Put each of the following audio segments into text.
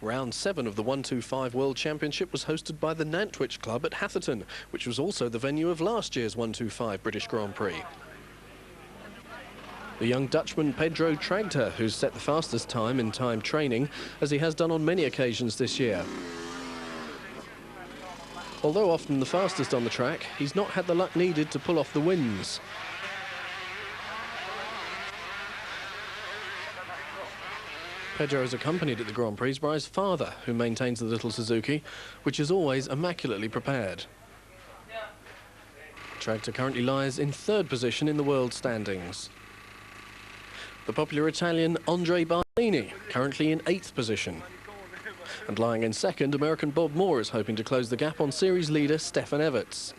Round 7 of the 125 World Championship was hosted by the Nantwich Club at Hatherton, which was also the venue of last year's 125 British Grand Prix. The young Dutchman Pedro Tragter, who's set the fastest time in time training, as he has done on many occasions this year. Although often the fastest on the track, he's not had the luck needed to pull off the wins. Pedro is accompanied at the Grand Prix by his father, who maintains the little Suzuki, which is always immaculately prepared. Tragter currently lies in 3rd position in the world standings. The popular Italian Andrea Bartolini, currently in 8th position. And lying in 2nd, American Bob Moore is hoping to close the gap on series leader Stefan Everts.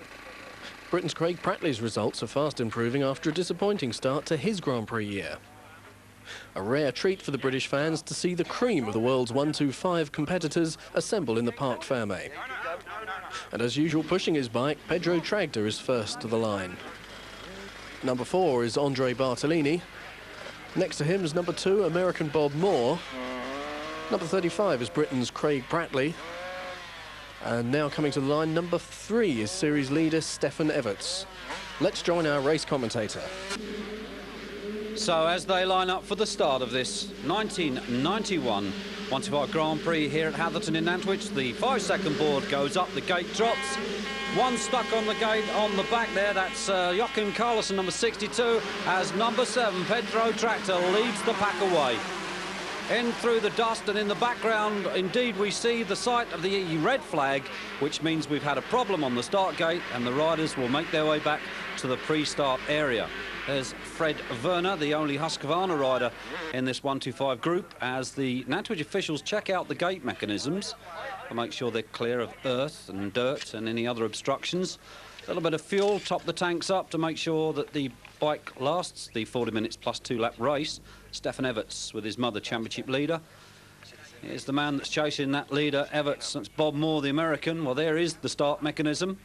Britain's Craig Prattley's results are fast improving after a disappointing start to his Grand Prix year. A rare treat for the British fans to see the cream of the world's 125 competitors assemble in the Parc Fermé. And as usual, pushing his bike, Pedro Tragter is first to the line. Number 4 is Andrea Bartolini. Next to him is number 2, American Bob Moore. Number 35 is Britain's Craig Prattley. And now coming to the line, number 3 is series leader Stefan Everts. Let's join our race commentator. So as they line up for the start of this 1991 125 Grand Prix here at Hatherton in Nantwich, the 5-second board goes up, the gate drops. One stuck on the gate on the back there, that's Joachim Carlson, number 62, as number 7, Pedro Tragter, leads the pack away. In through the dust, and in the background, indeed, we see the sight of the red flag, which means we've had a problem on the start gate, and the riders will make their way back to the pre-start area. There's Fred Werner, the only Husqvarna rider in this 125 group, as the Nantwich officials check out the gate mechanisms to make sure they're clear of earth and dirt and any other obstructions. A little bit of fuel, top the tanks up to make sure that the bike lasts the 40 minutes plus 2-lap race. Stefan Everts with his mother, championship leader. Here's the man that's chasing that leader, Everts. That's Bob Moore, the American. Well, there is the start mechanism.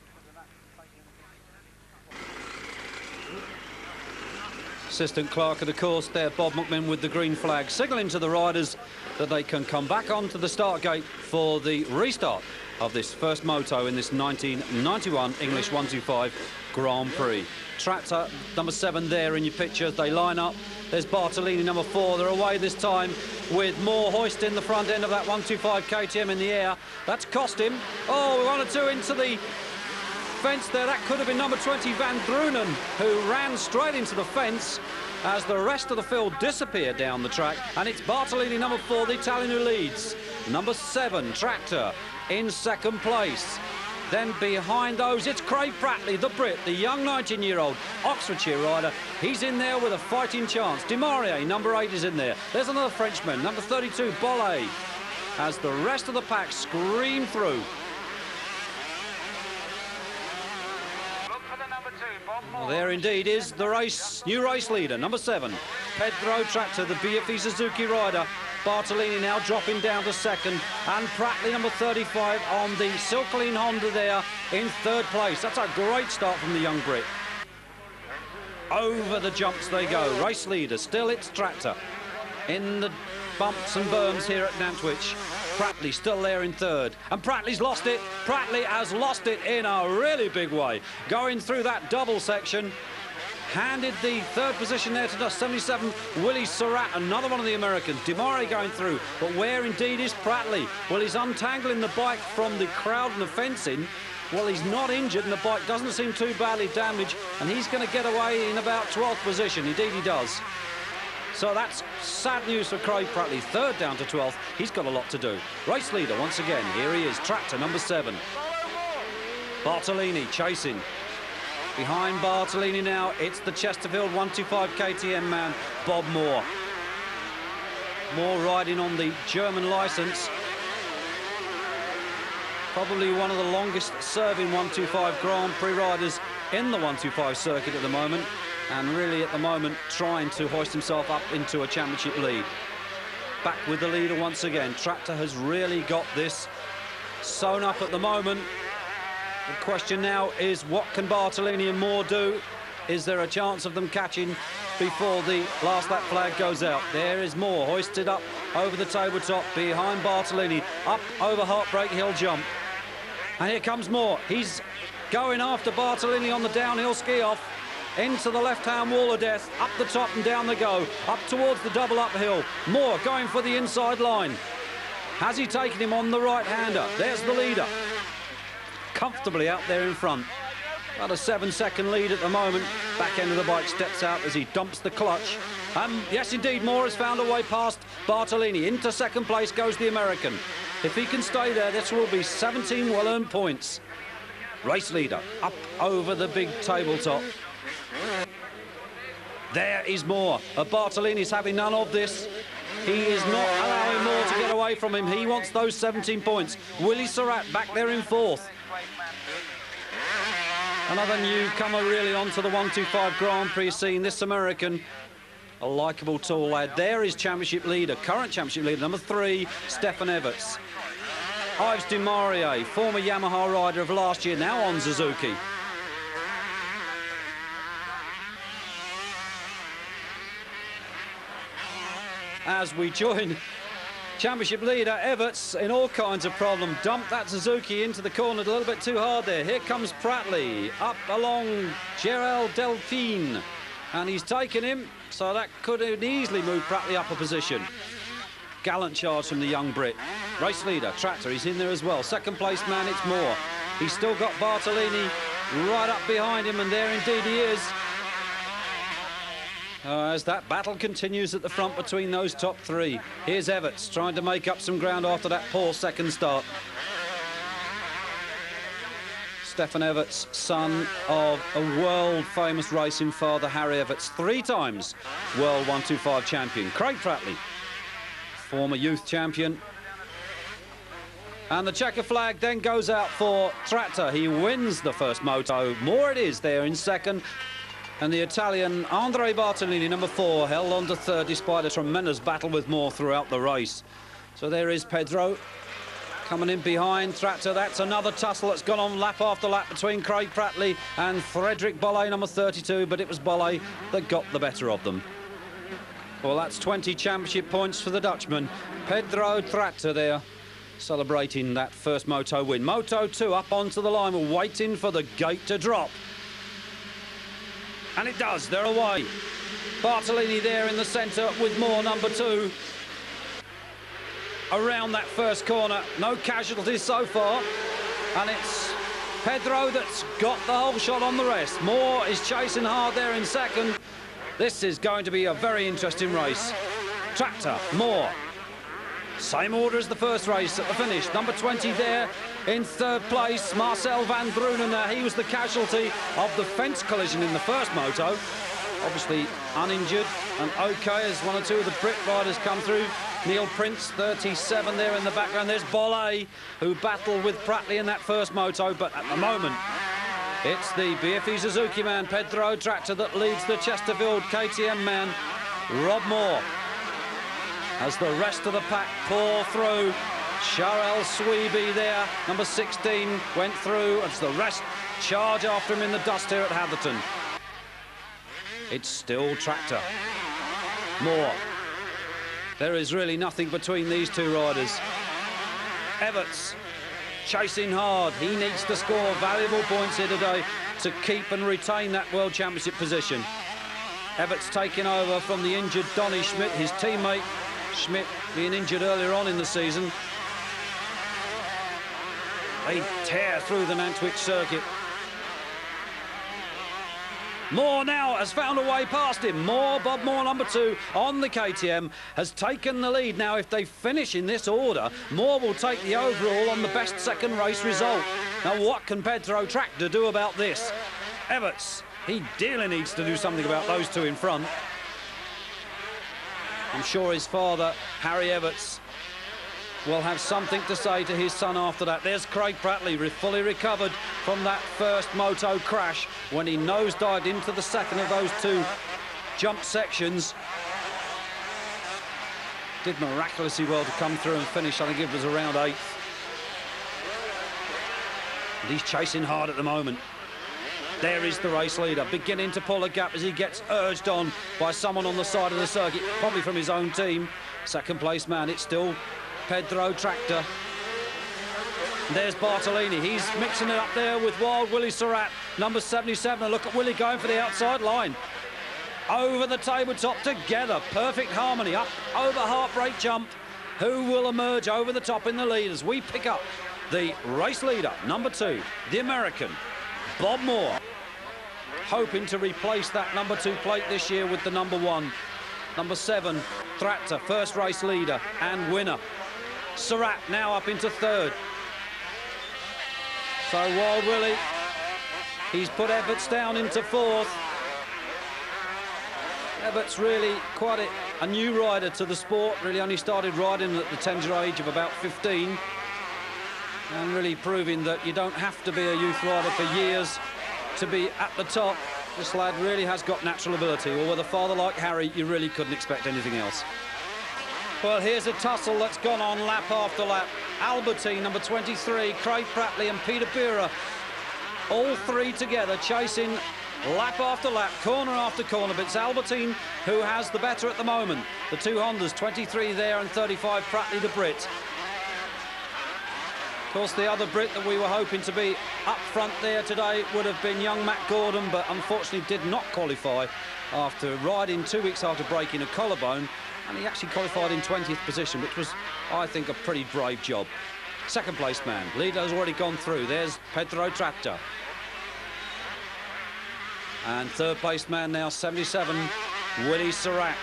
Assistant clerk of the course there, Bob McMinn, with the green flag, signalling to the riders that they can come back onto the start gate for the restart of this first moto in this 1991 English 125 Grand Prix. Tragter, number 7 there in your picture. They line up. There's Bartolini, number 4. They're away this time with Moore hoisting the front end of that 125 KTM in the air. That's cost him. Oh, 1 or 2 into the fence there. That could have been number 20, Van Drunen, who ran straight into the fence as the rest of the field disappeared down the track. And it's Bartolini, number 4, the Italian, who leads. Number 7, Tragter, in 2nd place. Then behind those, it's Craig Prattley, the Brit, the young 19-year-old Oxfordshire rider. He's in there with a fighting chance. Demarie, number 8, is in there. There's another Frenchman, number 32, Bollet, as the rest of the pack scream through. Well, there indeed is the new race leader, number 7, Pedro Tragter, the BFE Suzuki rider. Bartolini now dropping down to 2nd, and Prattley, number 35, on the Silkline Honda there in 3rd place. That's a great start from the young Brit. Over the jumps they go. Race leader, still it's Tragter. In the bumps and berms here at Nantwich. Prattley still there in 3rd, and Prattley's lost it. Prattley has lost it in a really big way. Going through that double section, handed the 3rd position there to 77, Willie Surratt, another one of the Americans. Demarie going through, but where indeed is Prattley? Well, he's untangling the bike from the crowd and the fencing. Well, he's not injured, and the bike doesn't seem too badly damaged, and he's going to get away in about 12th position. Indeed he does. So that's sad news for Craig Prattley. 3rd down to 12th. He's got a lot to do. Race leader once again. Here he is, Tragter, number 7. Bartolini chasing. Behind Bartolini now, it's the Chesterfield 125 KTM man, Bob Moore. Moore riding on the German licence. Probably one of the longest serving 125 Grand Prix riders in the 125 circuit at the moment, and really at the moment trying to hoist himself up into a championship lead. Back with the leader once again. Tragter has really got this sewn up at the moment. The question now is, what can Bartolini and Moore do? Is there a chance of them catching before the last lap flag goes out? There is Moore hoisted up over the tabletop behind Bartolini, up over Heartbreak Hill jump. And here comes Moore. He's going after Bartolini on the downhill ski-off. Into the left-hand wall of death, up the top and down they go, up towards the double uphill. Moore going for the inside line. Has he taken him on the right-hander? There's the leader. Comfortably out there in front. About a 7-second lead at the moment. Back end of the bike steps out as he dumps the clutch. Yes, indeed, Moore has found a way past Bartolini. Into second place goes the American. If he can stay there, this will be 17 well-earned points. Race leader up over the big tabletop. There is Moore. Bartolini's having none of this. He is not allowing Moore to get away from him. He wants those 17 points. Willie Surratt back there in fourth. Another newcomer really onto the 125 Grand Prix scene. This American, a likeable tall lad. There is championship leader, current championship leader, number 3, Stefan Everts. Yves Dumaurier, former Yamaha rider of last year, now on Suzuki. As we join championship leader Everts in all kinds of problem. Dumped that Suzuki into the corner a little bit too hard there. Here comes Pratley up along Gerald Delphine, and he's taken him, so that could have easily moved Pratley up a position. Gallant charge from the young Brit. Race leader Tractor, he's in there as well. Second place man, it's Moore. He's still got Bartolini right up behind him, and there indeed he is. As that battle continues at the front between those top 3. Here's Everts trying to make up some ground after that poor second start. Stefan Everts, son of a world-famous racing father, Harry Everts, 3 times World 125 champion. Craig Pratley, former youth champion. And the checker flag then goes out for Tractor. He wins the first moto. Moore it is there in second. And the Italian Andrea Bartolini, number 4, held on to third despite a tremendous battle with Moore throughout the race. So there is Pedro coming in behind Tractor. That's another tussle that's gone on lap after lap between Craig Pratley and Frederick Bolle, number 32, but it was Bolle that got the better of them. Well, that's 20 championship points for the Dutchman. Pedro Tractor there, celebrating that first moto win. Moto 2 up onto the line. We're waiting for the gate to drop. And it does, they're away. Bartolini there in the centre with Moore, number 2. Around that first corner, no casualties so far. And it's Pedro that's got the whole shot on the rest. Moore is chasing hard there in second. This is going to be a very interesting race. Tractor, Moore. Same order as the first race at the finish. Number 20 there in third place, Marcel van Drunen. He was the casualty of the fence collision in the first moto. Obviously uninjured and okay as one or two of the Brit riders come through. Neil Prince, 37 there in the background. There's Bolle, who battled with Pratley in that first moto, but at the moment, it's the BFE Suzuki man, Pedro Tractor, that leads the Chesterfield KTM man, Rob Moore. As the rest of the pack pour through, Charel Sweeby there, number 16, went through as the rest charge after him in the dust here at Hatherton. It's still Tractor. Moore. There is really nothing between these two riders. Everts chasing hard. He needs to score valuable points here today to keep and retain that World Championship position. Everts taking over from the injured Donny Schmidt, his teammate. Schmidt being injured earlier on in the season. They tear through the Nantwich circuit. Moore now has found a way past him. Moore, Bob Moore, number 2, on the KTM, has taken the lead. Now, if they finish in this order, Moore will take the overall on the best second race result. Now, what can Pedro Tractor do about this? Everts, he dearly needs to do something about those two in front. I'm sure his father, Harry Everts, will have something to say to his son after that. There's Craig Pratley, fully recovered from that first moto crash when he nosedived into the second of those two jump sections. Did miraculously well to come through and finish. I think it was around 8th. And he's chasing hard at the moment. There is the race leader, beginning to pull a gap as he gets urged on by someone on the side of the circuit, probably from his own team. Second place man, it's still Pedro Tractor. There's Bartolini, he's mixing it up there with Wild Willie Surratt, number 77. And look at Willie going for the outside line. Over the tabletop together, perfect harmony, up over heartbreak jump. Who will emerge over the top in the lead as we pick up the race leader, number 2, the American, Bob Moore. Hoping to replace that number 2 plate this year with the number 1. Number 7, Tractor, first race leader and winner. Surratt now up into 3rd. So Wild Willie, he's put Everts down into 4th. Everts really quite a new rider to the sport, really only started riding at the tender age of about 15. And really proving that you don't have to be a youth rider for years to be at the top. This lad really has got natural ability, or with a father like Harry, you really couldn't expect anything else. Well, here's a tussle that's gone on lap after lap. Albertine, number 23, Craig Pratley and Peter Beera, all 3 together chasing lap after lap, corner after corner, but it's Albertine who has the better at the moment. The 2 Hondas, 23 there and 35 Pratley, the Brit. Of course, the other Brit that we were hoping to be up front there today would have been young Matt Gordon, but unfortunately did not qualify after riding 2 weeks after breaking a collarbone. And he actually qualified in 20th position, which was, I think, a pretty brave job. Second place man, leader's already gone through. There's Pedro Tractor. And third place man now, 77, Willie Surratt.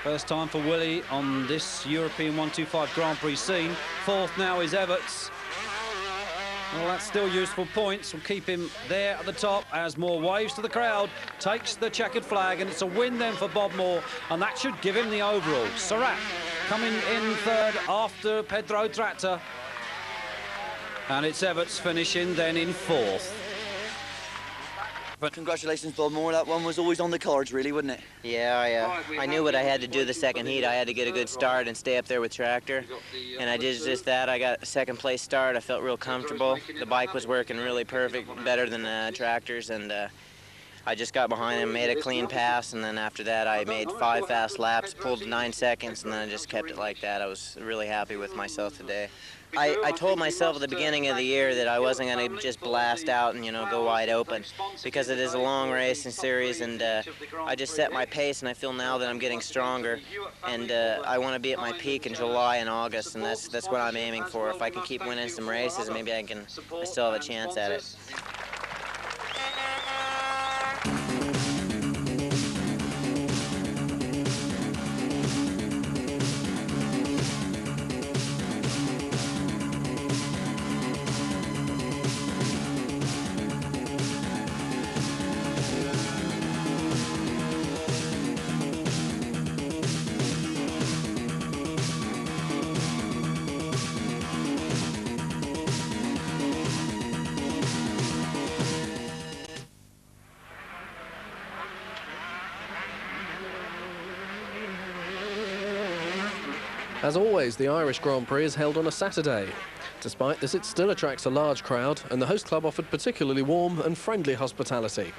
First time for Willie on this European 125 Grand Prix scene. 4th now is Everts. Well, that's still useful points. We'll keep him there at the top as Moore waves to the crowd, takes the checkered flag, and it's a win then for Bob Moore, and that should give him the overall. Surratt coming in 3rd after Pedro Tractor, and it's Everts finishing then in 4th. But congratulations, Bob Moore. That one was always on the cards, really, wasn't it? Yeah, I knew what I had to do the second heat. I had to get a good start and stay up there with Tractor. And I did just that. I got a second place start. I felt real comfortable. The bike was working really perfect, better than Tractor's. And I just got behind him, made a clean pass. And then after that, I made 5 fast laps, pulled 9 seconds, and then I just kept it like that. I was really happy with myself today. I told myself at the beginning of the year that I wasn't going to just blast out and, go wide open, because it is a long racing series, and I just set my pace, and I feel now that I'm getting stronger, and I want to be at my peak in July and August, and that's what I'm aiming for. If I can keep winning some races, maybe I still have a chance at it. As always, the Irish Grand Prix is held on a Saturday. Despite this, it still attracts a large crowd, and the host club offered particularly warm and friendly hospitality.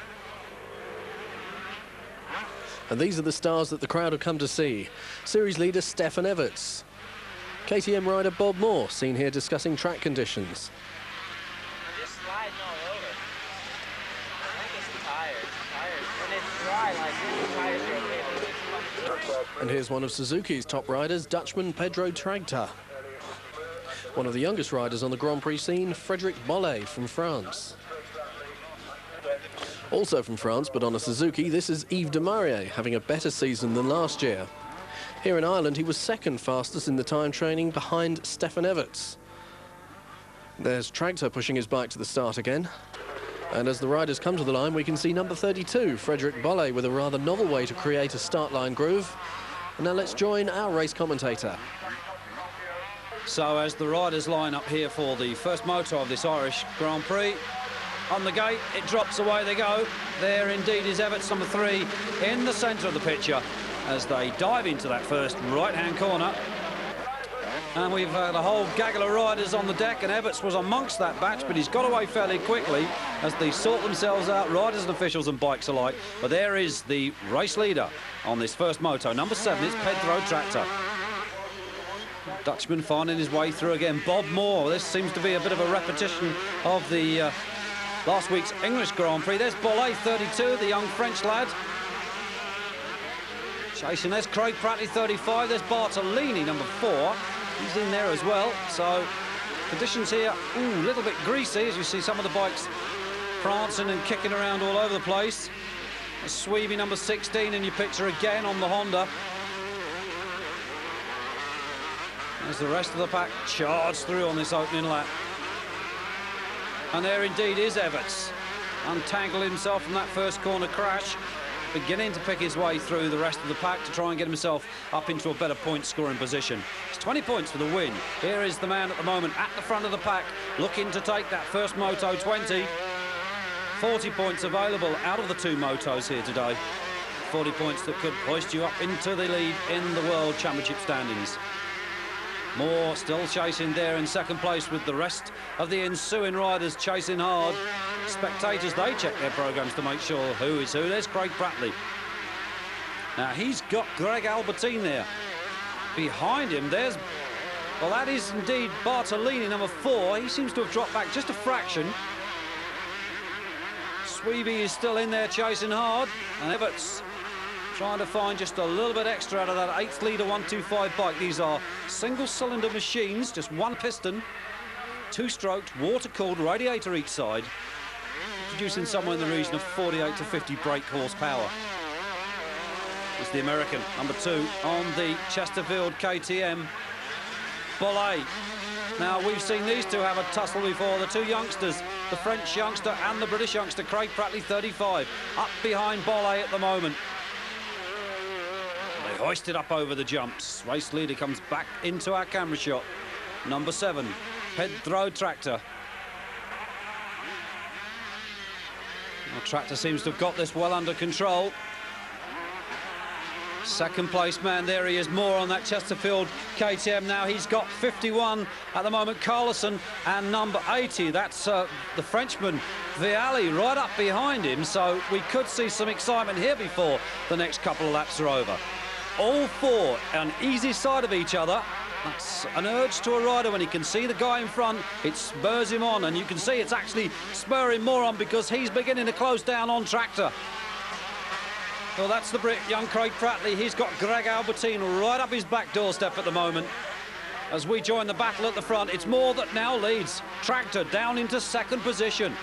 And these are the stars that the crowd have come to see. Series leader Stefan Everts. KTM rider Bob Moore, seen here discussing track conditions. Just sliding all over. I think it's the tires. When it's dry like this, the tires are okay. And here's one of Suzuki's top riders, Dutchman Pedro Tractor. One of the youngest riders on the Grand Prix scene, Frédéric Bollet from France. Also from France, but on a Suzuki, this is Yves Demarié, having a better season than last year. Here in Ireland, he was second fastest in the time training behind Stefan Everts. There's Tractor pushing his bike to the start again. And as the riders come to the line, we can see number 32, Frédéric Bollet, with a rather novel way to create a start line groove. And now let's join our race commentator. So as the riders line up here for the first moto of this Irish Grand Prix, on the gate, it drops away they go. There indeed is Everts, number 3, in the centre of the picture as they dive into that first right-hand corner. And we've had a whole gaggle of riders on the deck, and Everts was amongst that batch, but he's got away fairly quickly as they sort themselves out, riders and officials and bikes alike. But there is the race leader on this first moto. Number 7, it's Pedro Tractor. Dutchman finding his way through again. Bob Moore. This seems to be a bit of a repetition of the last week's English Grand Prix. There's Bollet, 32, the young French lad. Chasing, there's Craig Prattley, 35. There's Bartolini, number 4. He's in there as well. So conditions here, a little bit greasy, as you see some of the bikes prancing and kicking around all over the place. Sweeby, number 16, in your picture again on the Honda. As the rest of the pack charge through on this opening lap. And there indeed is Everts. Untangled himself from that first corner crash, beginning to pick his way through the rest of the pack to try and get himself up into a better point scoring position. It's 20 points for the win. Here is the man at the moment at the front of the pack, looking to take that first Moto 20. 40 points available out of the 2 motos here today. 40 points that could hoist you up into the lead in the World Championship standings. Moore still chasing there in second place with the rest of the ensuing riders chasing hard. Spectators, they check their programmes to make sure who is who. There's Craig Prattley. Now, he's got Greg Albertine there. Behind him, well, that is indeed Bartolini, number 4. He seems to have dropped back just a fraction. Sweeby is still in there chasing hard. And Everts trying to find just a little bit extra out of that 8th litre 125 bike. These are single-cylinder machines, just 1 piston, 2-stroked, water-cooled radiator each side, producing somewhere in the region of 48 to 50 brake horsepower. It's the American, number 2, on the Chesterfield KTM, Bollet. Now, we've seen these two have a tussle before, the 2 youngsters, the French youngster and the British youngster, Craig Prattley, 35, up behind Bollet at the moment. They hoisted up over the jumps. Race leader comes back into our camera shot. Number 7, Pedro Tractor. Well, Tractor seems to have got this well under control. Second place man, there he is, Moore on that Chesterfield KTM. Now he's got 51 at the moment, Carlson, and number 80, that's the Frenchman Vialli right up behind him, so we could see some excitement here before the next couple of laps are over. All 4 on easy side of each other. That's an urge to a rider when he can see the guy in front. It spurs him on, and you can see it's actually spurring more on because he's beginning to close down on Tractor. Well, that's the Brit, young Craig Prattley. He's got Greg Albertine right up his back doorstep at the moment. As we join the battle at the front, it's Moore that now leads. Tractor down into 2nd position.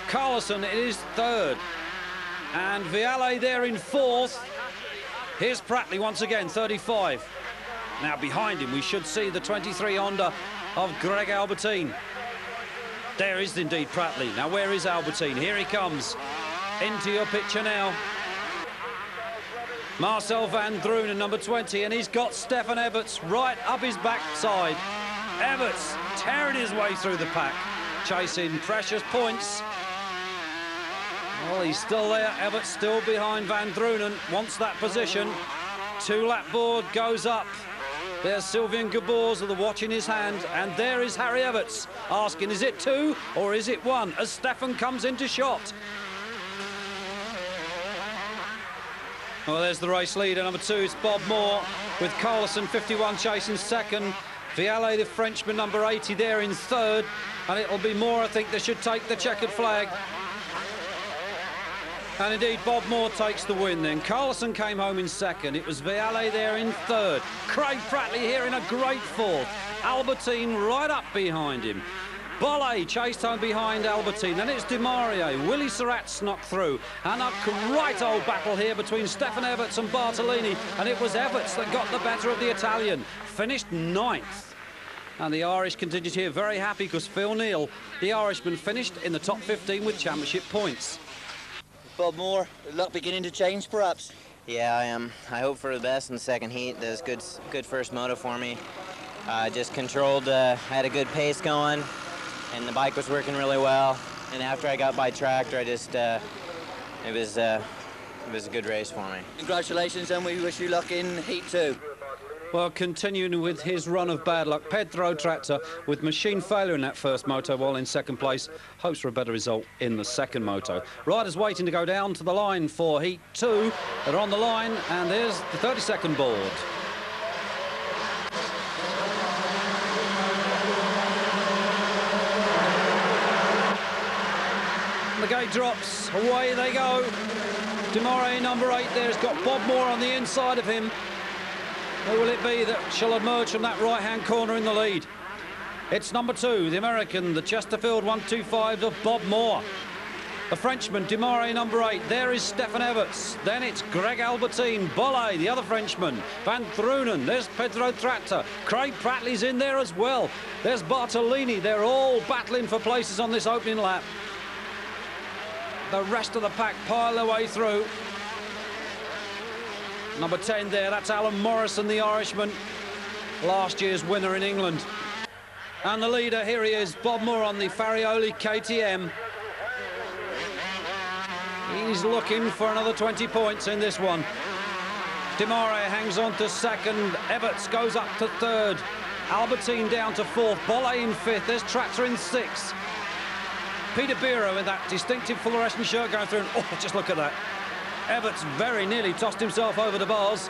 Carlson is 3rd. And Vialli there in 4th. Here's Prattley once again, 35. Now behind him we should see the 23 Honda of Greg Albertine. There is indeed Prattley. Now where is Albertine? Here he comes. Into your picture now. Marcel van Drunen, number 20, and he's got Stefan Everts right up his backside. Everts tearing his way through the pack, chasing precious points. Well, he's still there. Everts still behind Van Drunen, wants that position. 2-lap board goes up. There's Sylvain Gabors with the watch in his hand, and there is Harry Everts asking, is it 2 or is it 1? As Stefan comes into shot. Well, there's the race leader, number 2, it's Bob Moore, with Carlson, 51, chasing 2nd. Vialli, the Frenchman, number 80, there in 3rd. And it'll be Moore, I think, that should take the checkered flag. And indeed, Bob Moore takes the win then. Carlson came home in 2nd. It was Vialli there in 3rd. Craig Prattley here in a great 4th. Albertine right up behind him. Bollet chased home behind Albertine. Then it's Demaria. Willie Surratt snuck through. And a great old battle here between Stefan Everts and Bartolini. And it was Everts that got the better of the Italian. Finished 9th. And the Irish continued here very happy because Phil Neal, the Irishman, finished in the top 15 with championship points. Bob Moore, luck beginning to change, perhaps? Yeah, I am. I hope for the best in the second heat. That was good first moto for me. Just controlled, had a good pace going, and the bike was working really well. And after I got by Tractor, I just, it was a good race for me. Congratulations, and we wish you luck in Heat 2. Well, continuing with his run of bad luck, Pedro Tractor, with machine failure in that first moto while in second place, hopes for a better result in the second moto. Riders waiting to go down to the line for Heat 2. They're on the line, and there's the 30-second board. The gate drops, away they go. Demare, number 8, there's got Bob Moore on the inside of him. Who will it be that shall emerge from that right-hand corner in the lead? It's number 2, the American, the Chesterfield 125 of Bob Moore. The Frenchman, Demare, number 8. There is Stefan Everts. Then it's Greg Albertine, Bolle, the other Frenchman. Van Drunen, there's Pedro Tractor. Craig Pratley's in there as well. There's Bartolini. They're all battling for places on this opening lap. The rest of the pack pile their way through. Number 10 there, that's Alan Morrison, the Irishman, last year's winner in England. And the leader, here he is, Bob Moore on the Farioli KTM. He's looking for another 20 points in this one. Demare hangs on to second, Everts goes up to third, Albertine down to fourth, Bolle in fifth, there's Tractor in sixth. Peter Biro with that distinctive fluorescent shirt going through, and oh, just look at that. Everts very nearly tossed himself over the bars.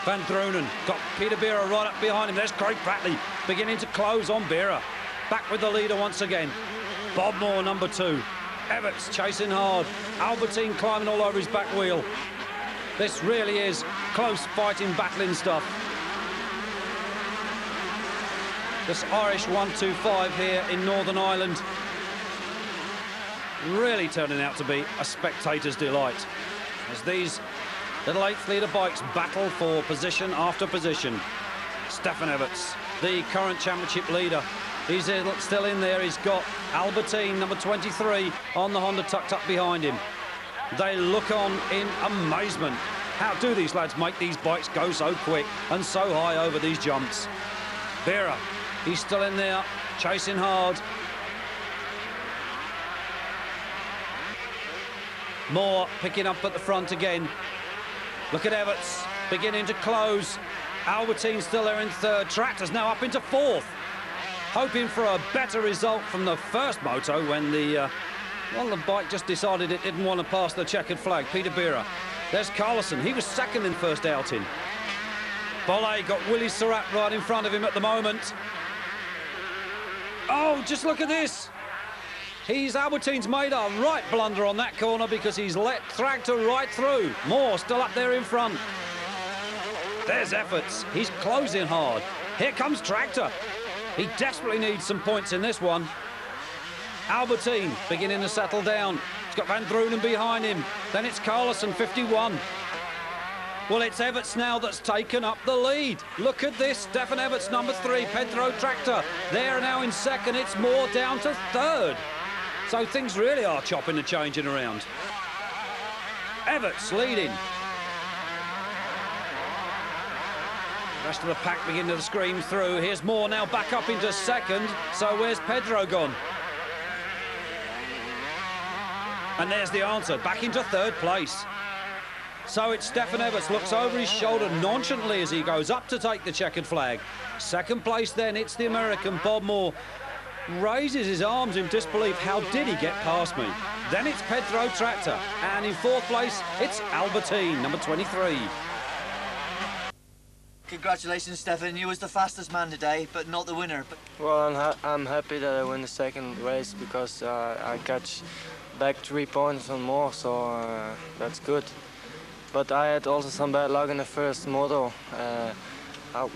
Van Drunen got Peter Biro right up behind him. There's Craig Pratley beginning to close on Biro. Back with the leader once again. Bob Moore, number 2. Everts chasing hard. Albertine climbing all over his back wheel. This really is close fighting, battling stuff. This Irish 125 here in Northern Ireland. Really turning out to be a spectator's delight as these little 8th leader bikes battle for position after position. Stefan Everts, the current championship leader, he's still in there. He's got Albertine, number 23, on the Honda tucked up behind him. They look on in amazement. How do these lads make these bikes go so quick and so high over these jumps? Vera, he's still in there, chasing hard. Moore picking up at the front again. Look at Everts beginning to close. Albertine still there in third. Tractor's now up into fourth. Hoping for a better result from the first moto when the bike just decided it didn't want to pass the checkered flag. Peter Biro. There's Carlson. He was second in first outing. Bolle got Willie Surratt right in front of him at the moment. Oh, just look at this. Albertine's made a right blunder on that corner because he's let Tractor right through. Moore still up there in front. There's Efforts. He's closing hard. Here comes Tractor. He desperately needs some points in this one. Albertine beginning to settle down. He's got Van Drunen behind him. Then it's Carlson, 51. Well, it's Everts now that's taken up the lead. Look at this, Stefan Everts, number 3, Pedro Tractor. They're now in second, it's Moore down to third. So things really are chopping and changing around. Everts leading. The rest of the pack beginning to scream through. Here's Moore now back up into second. So where's Pedro gone? And there's the answer, back into third place. So it's Stefan Everts, looks over his shoulder nonchalantly as he goes up to take the checkered flag. Second place then, it's the American Bob Moore. Raises his arms in disbelief. How did he get past me? Then it's Pedro Tractor. And in fourth place, it's Albertine, number 23. Congratulations, Stefan. You was the fastest man today, but not the winner. Well, I'm happy that I win the second race because I catch back 3 points on more, so that's good. But I had also some bad luck in the first moto.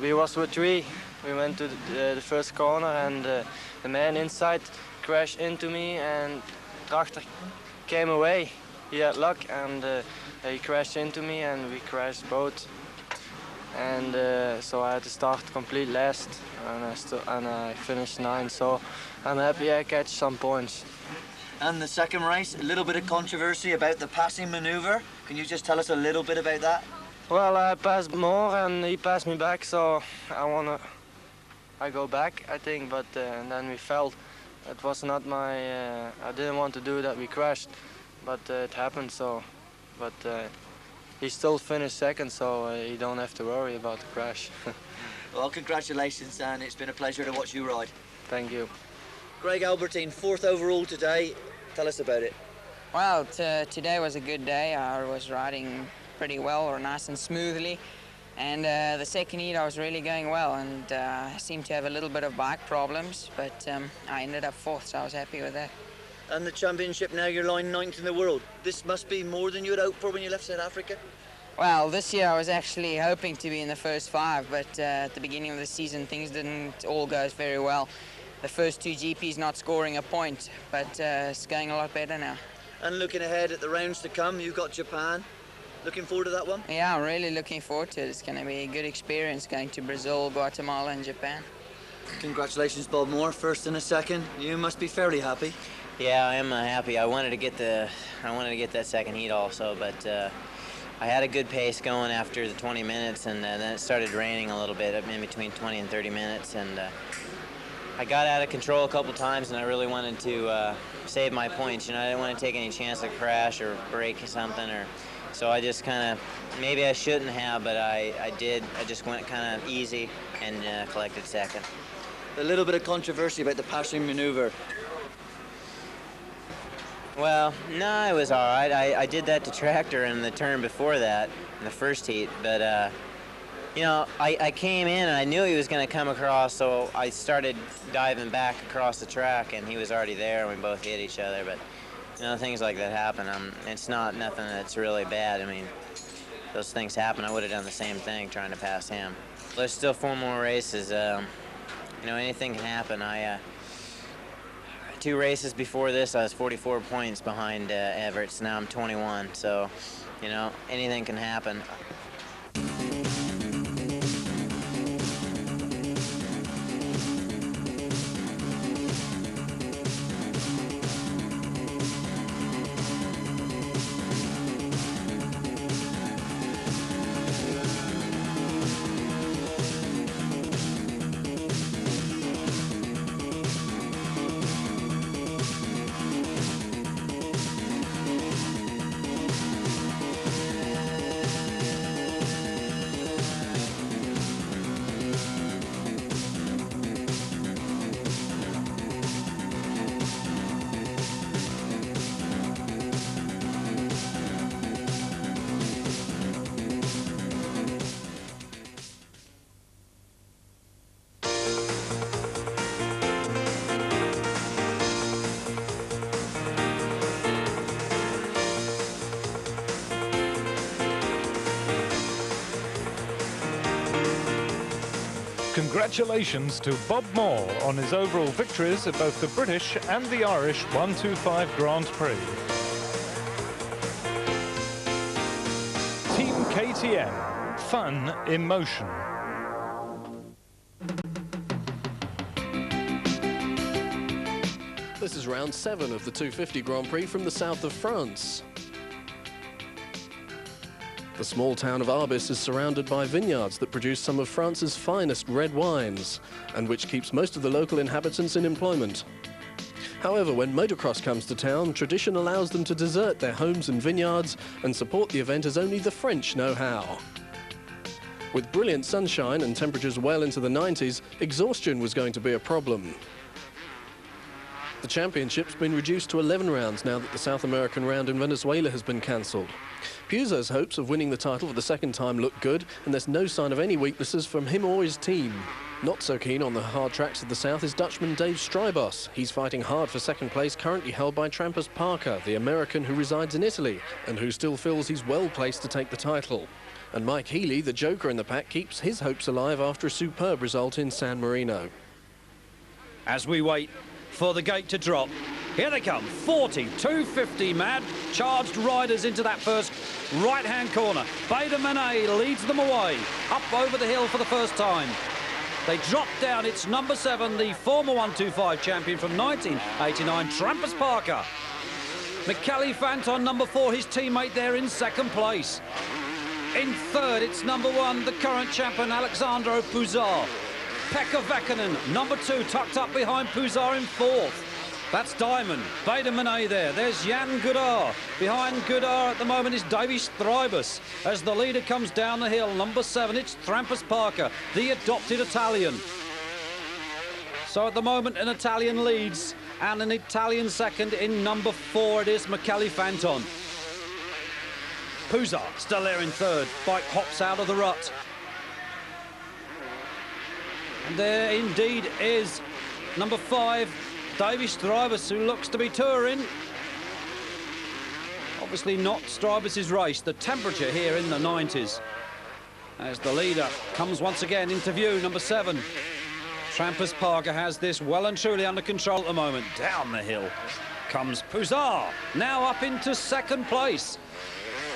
We was with 3. We went to the first corner and the man inside crashed into me and Tractor came away. He had luck and he crashed into me and we crashed both. And so I had to start complete last and I finished 9. So I'm happy I catch some points. And the second race, a little bit of controversy about the passing maneuver. Can you just tell us a little bit about that? Well, I passed more and he passed me back, so I go back, I think, but then we fell. It was not I didn't want to do that, we crashed, but it happened, so, but he still finished second, so he don't have to worry about the crash. Well, congratulations, and it's been a pleasure to watch you ride. Thank you. Greg Albertine, 4th overall today. Tell us about it. Well, today was a good day. I was riding pretty well, or nice and smoothly. And the second heat I was really going well, and I seemed to have a little bit of bike problems, but I ended up 4th, so I was happy with that. And the championship now, you're lying 9th in the world. This must be more than you had hoped for when you left South Africa? Well, this year I was actually hoping to be in the first 5, but at the beginning of the season things didn't all go very well. The first 2 GPs not scoring a point, but it's going a lot better now. And looking ahead at the rounds to come, you've got Japan. Looking forward to that one? Yeah, I'm really looking forward to it. It's going to be a good experience going to Brazil, Guatemala and Japan. Congratulations, Bob Moore, 1st and a 2nd. You must be fairly happy. Yeah, I am happy. I wanted to get that second heat also, but I had a good pace going after the 20 minutes, and then it started raining a little bit in between 20 and 30 minutes, and I got out of control a couple times, and I really wanted to save my points. You know, I didn't want to take any chance to crash or break something, so I just kind of, maybe I shouldn't have, but I did. I just went kind of easy and collected second. A little bit of controversy about the passing maneuver. Well, no, it was all right. I did that to Tractor in the turn before that, in the first heat, but you know, I came in and I knew he was going to come across, so I started diving back across the track, and he was already there, and we both hit each other, but you know, things like that happen. It's not nothing that's really bad. I mean, those things happen. I would have done the same thing trying to pass him. There's still 4 more races. You know, anything can happen. 2 races before this, I was 44 points behind Everts. Now I'm 21, so, you know, anything can happen. Congratulations to Bob Moore on his overall victories at both the British and the Irish 125 Grand Prix. Team KTM, fun in motion. This is round 7 of the 250 Grand Prix from the south of France. The small town of Arbis is surrounded by vineyards that produce some of France's finest red wines, and which keeps most of the local inhabitants in employment. However, when motocross comes to town, tradition allows them to desert their homes and vineyards and support the event as only the French know how. With brilliant sunshine and temperatures well into the 90s, exhaustion was going to be a problem. The championship's been reduced to 11 rounds now that the South American round in Venezuela has been cancelled. Puzo's hopes of winning the title for the second time look good, and there's no sign of any weaknesses from him or his team. Not so keen on the hard tracks of the south is Dutchman Dave Strybos. He's fighting hard for second place, currently held by Trampas Parker, the American who resides in Italy, and who still feels he's well placed to take the title. And Mike Healy, the joker in the pack, keeps his hopes alive after a superb result in San Marino. As we wait for the gate to drop, here they come, 40, 250 mad, charged riders into that first right-hand corner. Bader Manet leads them away, up over the hill for the first time. They drop down, it's number 7, the former 125 champion from 1989, Trampas Parker. Michele Fanton, number 4, his teammate there in second place. In third, it's number 1, the current champion, Alexandro Puzar. Pekka Väkkönen, number 2, tucked up behind Puzar in fourth. That's Diamond. Bader Monet there. There's Jan Goudard. Behind Goudard at the moment is Davy Strybus. As the leader comes down the hill, number 7, it's Trampas Parker, the adopted Italian. So at the moment, an Italian leads, and an Italian second in number 4. It is Michele Fanton. Puzar still there in third. Bike hops out of the rut. And there indeed is number 5, Davy Strybus, who looks to be touring. Obviously not Strybus's race. The temperature here in the 90s. As the leader comes once again into view, number 7. Trampas Parker has this well and truly under control at the moment. Down the hill comes Puzar, now up into second place.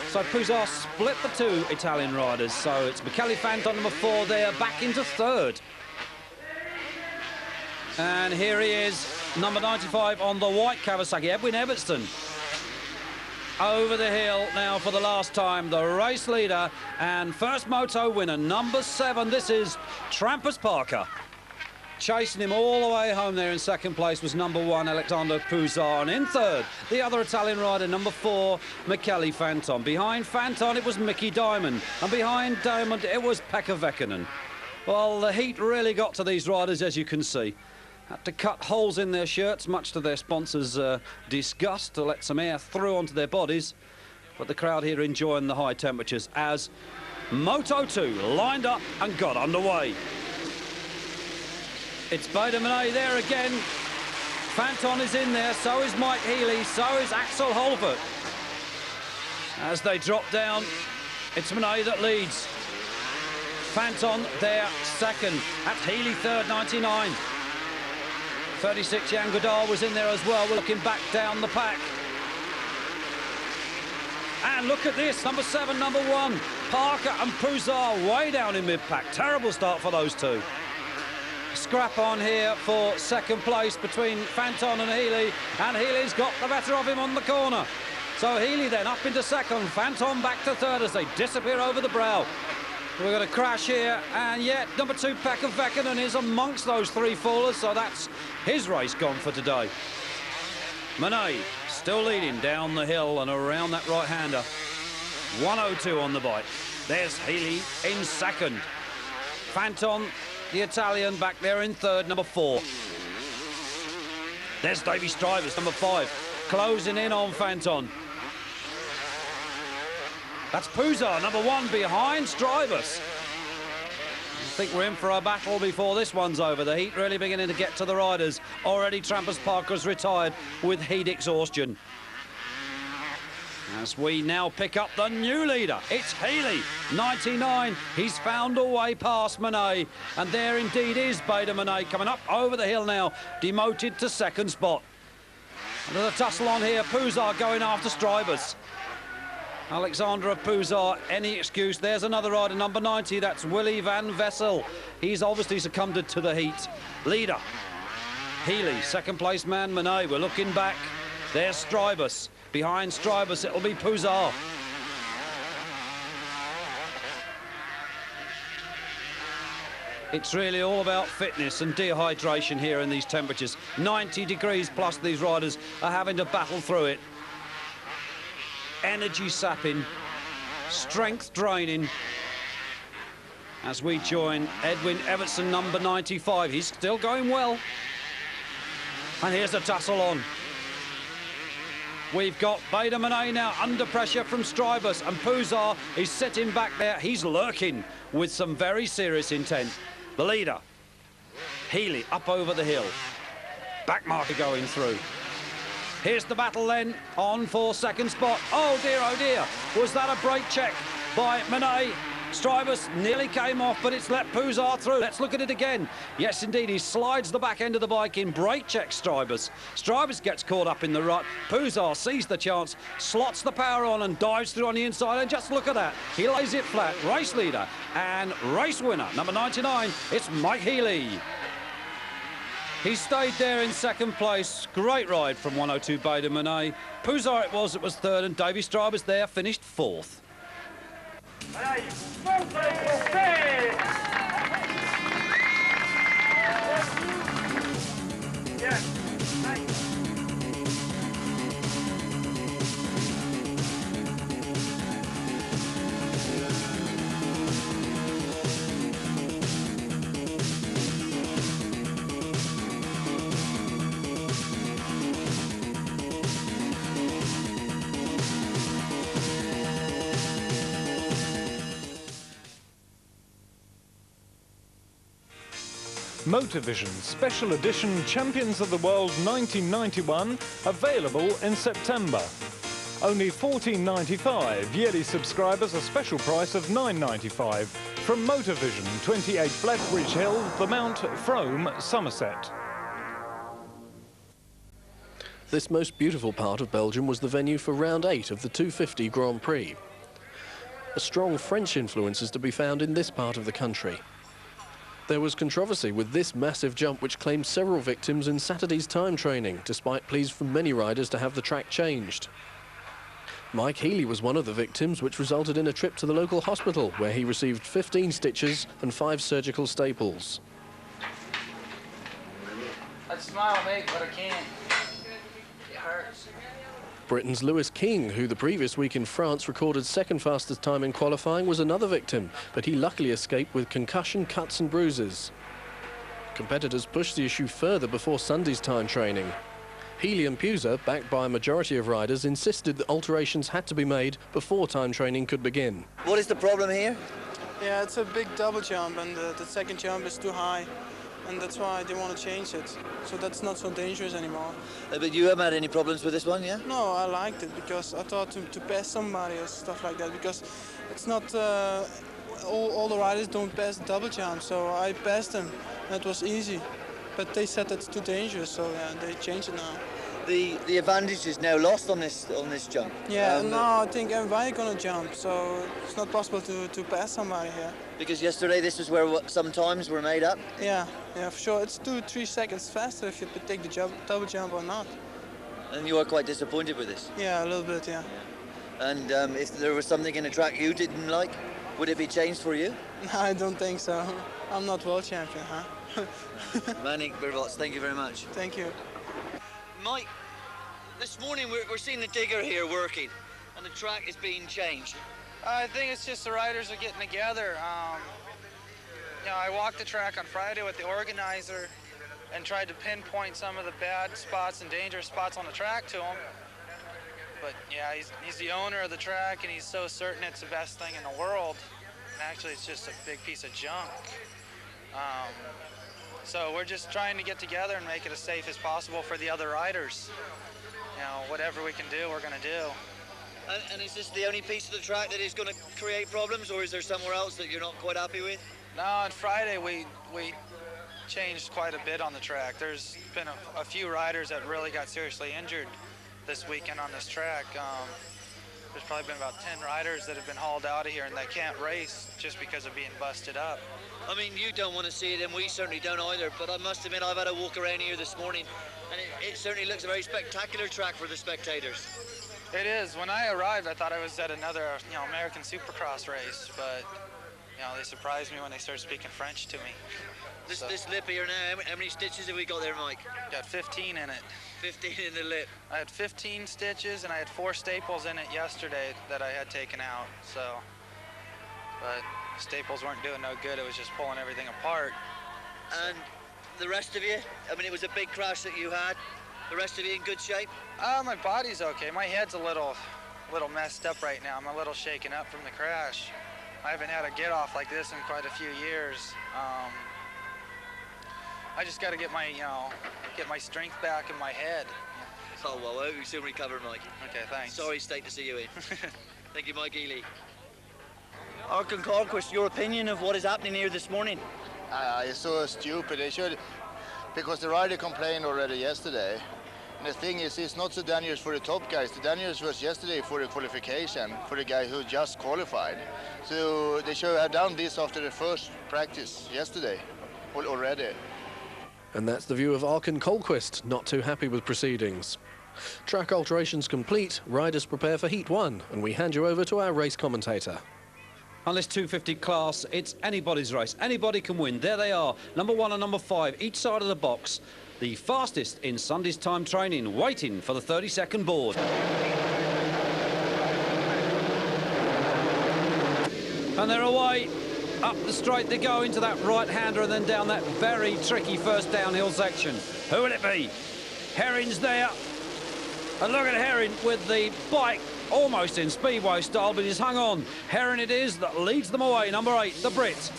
So Puzar split the 2 Italian riders. So it's Michele Fanton, number 4 there, back into third. And here he is, number 95 on the white Kawasaki, Edwin Evertsson. Over the hill now for the last time, the race leader and first moto winner, number 7. This is Trampas Parker. Chasing him all the way home there in second place was number 1, Alexander Puzar. And in third, the other Italian rider, number 4, Michele Fanton. Behind Fanton, it was Mickey Diamond. And behind Diamond, it was Pekka Väkkönen. Well, the heat really got to these riders, as you can see. Had to cut holes in their shirts, much to their sponsors' disgust, to let some air through onto their bodies. But the crowd here enjoying the high temperatures as Moto 2 lined up and got underway. It's Bader Monet there again. Fanton is in there, so is Mike Healy, so is Axel Holbert. As they drop down, it's Monet that leads. Fanton there second. That's Healy third, 99. 36, Jan Goudard was in there as well. We're looking back down the pack. And look at this, number 7, number 1. Parker and Puzar way down in mid-pack. Terrible start for those 2. Scrap on here for second place between Fanton and Healy. And Healy's got the better of him on the corner. So Healy then up into second. Fanton back to third as they disappear over the brow. We're going to crash here, and yet number 2, Pekka Väkkönen, is amongst those 3 fallers, so that's his race gone for today. Monet still leading down the hill and around that right-hander. 1:02 on the bike. There's Healy in second. Fanton, the Italian, back there in third, number 4. There's Davy Strybus, number 5, closing in on Fanton. That's Puzar, number 1, behind Strybus. I think we're in for a battle before this one's over. The heat really beginning to get to the riders. Already Trampas Parker's retired with heat exhaustion. As we now pick up the new leader, it's Healy, 99. He's found a way past Monet. And there indeed is Bader Monet coming up over the hill now, demoted to second spot. And there's a tussle on here, Puzar going after Strybus. Alexandra Puzar, any excuse. There's another rider, number 90, that's Willy van Vessel. He's obviously succumbed to the heat. Leader, Healy, second place man, Monet. We're looking back. There's Strybus. Behind Strybus, it'll be Puzar. It's really all about fitness and dehydration here in these temperatures. 90 degrees plus, these riders are having to battle through it. Energy sapping, strength draining. As we join Edwin Evertsson, number 95. He's still going well. And here's a tussle on. We've got Bader Monet now under pressure from Strybus, and Puzar is sitting back there. He's lurking with some very serious intent. The leader, Healy, up over the hill. Back marker going through. Here's the battle then, on for second spot. Oh dear, was that a brake check by Monet? Strybus nearly came off, but it's let Puzar through. Let's look at it again. Yes, indeed, he slides the back end of the bike in, brake check Strybus. Strybus gets caught up in the rut. Puzar sees the chance, slots the power on and dives through on the inside, and just look at that. He lays it flat. Race leader and race winner, number 99, it's Mike Healy. He stayed there in second place. Great ride from 102 Bader Monet. Puzar it was third, and Davy Strybus there finished fourth. Yes. Motovision Special Edition Champions of the World 1991, available in September. Only $14.95, yearly subscribers a special price of $9.95. From Motovision, 28 Flatbridge Hill, The Mount, Frome, Somerset. This most beautiful part of Belgium was the venue for round 8 of the 250 Grand Prix. A strong French influence is to be found in this part of the country. There was controversy with this massive jump which claimed several victims in Saturday's time training, despite pleas from many riders to have the track changed. Mike Healy was one of the victims, which resulted in a trip to the local hospital, where he received 15 stitches and 5 surgical staples. I'd smile big, but I can't. It hurts. Britain's Lewis King, who the previous week in France recorded second fastest time in qualifying, was another victim, but he luckily escaped with concussion, cuts and bruises. Competitors pushed the issue further before Sunday's time training. Healy and Puser, backed by a majority of riders, insisted that alterations had to be made before time training could begin. What is the problem here? Yeah, it's a big double jump, and the second jump is too high, and that's why they want to change it. So that's not so dangerous anymore. But you haven't had any problems with this one, yeah? No, I liked it because I thought to pass somebody or stuff like that, because it's not all the riders don't pass double jump, so I passed them. That was easy, but they said that's too dangerous, so yeah, they changed it now. The advantage is now lost on this jump. Yeah, no, I think everybody's gonna jump, so it's not possible to pass somebody here. Because yesterday this is where some times were made up. Yeah, for sure. It's 2-3 seconds faster if you take the double jump or not. And you are quite disappointed with this. Yeah, a little bit, yeah. And if there was something in the track you didn't like, would it be changed for you? No, I don't think so. I'm not world champion, huh? Manny Bervots, thank you very much. Thank you. Mike, this morning we're seeing the digger here working, and the track is being changed. I think it's just the riders are getting together. You know, I walked the track on Friday with the organizer and tried to pinpoint some of the bad spots and dangerous spots on the track to him. But yeah, he's the owner of the track, and he's so certain it's the best thing in the world. And actually, it's just a big piece of junk. So we're just trying to get together and make it as safe as possible for the other riders. You know, whatever we can do, we're going to do. And is this the only piece of the track that is going to create problems, or is there somewhere else that you're not quite happy with? No, on Friday we changed quite a bit on the track. There's been a few riders that really got seriously injured this weekend on this track. There's probably been about 10 riders that have been hauled out of here, and they can't race just because of being busted up. I mean, you don't want to see it, and we certainly don't either, but I must admit I've had a walk around here this morning, and it certainly looks a very spectacular track for the spectators. It is. When I arrived, I thought I was at another, American Supercross race, but, they surprised me when they started speaking French to me. This lip here now, how many stitches have we got there, Mike? Got 15 in it. 15 in the lip. I had 15 stitches, and I had 4 staples in it yesterday that I had taken out, but staples weren't doing no good. It was just pulling everything apart. And the rest of you? I mean, it was a big crash that you had. The rest of you in good shape? My body's okay. My head's a little messed up right now. I'm a little shaken up from the crash. I haven't had a get off like this in quite a few years. I just got to get my strength back in my head. Oh, well, I hope you soon recover, Mike. Okay, thanks. Sorry state to see you in. Thank you, Mike Ely. Arkan Carlquist, your opinion of what is happening here this morning? It's so stupid. They should, because the rider complained already yesterday. And the thing is, it's not so dangerous for the top guys. The dangerous was yesterday for the qualification, for the guy who just qualified. So they should have done this after the first practice yesterday already. And that's the view of Arkan Carlquist, not too happy with proceedings. Track alterations complete, riders prepare for Heat 1, and we hand you over to our race commentator. On this 250 class, it's anybody's race. Anybody can win. There they are, number 1 and number 5, each side of the box. The fastest in Sunday's time training, waiting for the 30-second board. And they're away. Up the straight they go into that right-hander and then down that very tricky first downhill section. Who will it be? Herring's there. And look at Herring with the bike almost in speedway style, but he's hung on. Herring it is that leads them away, number 8, the Brit.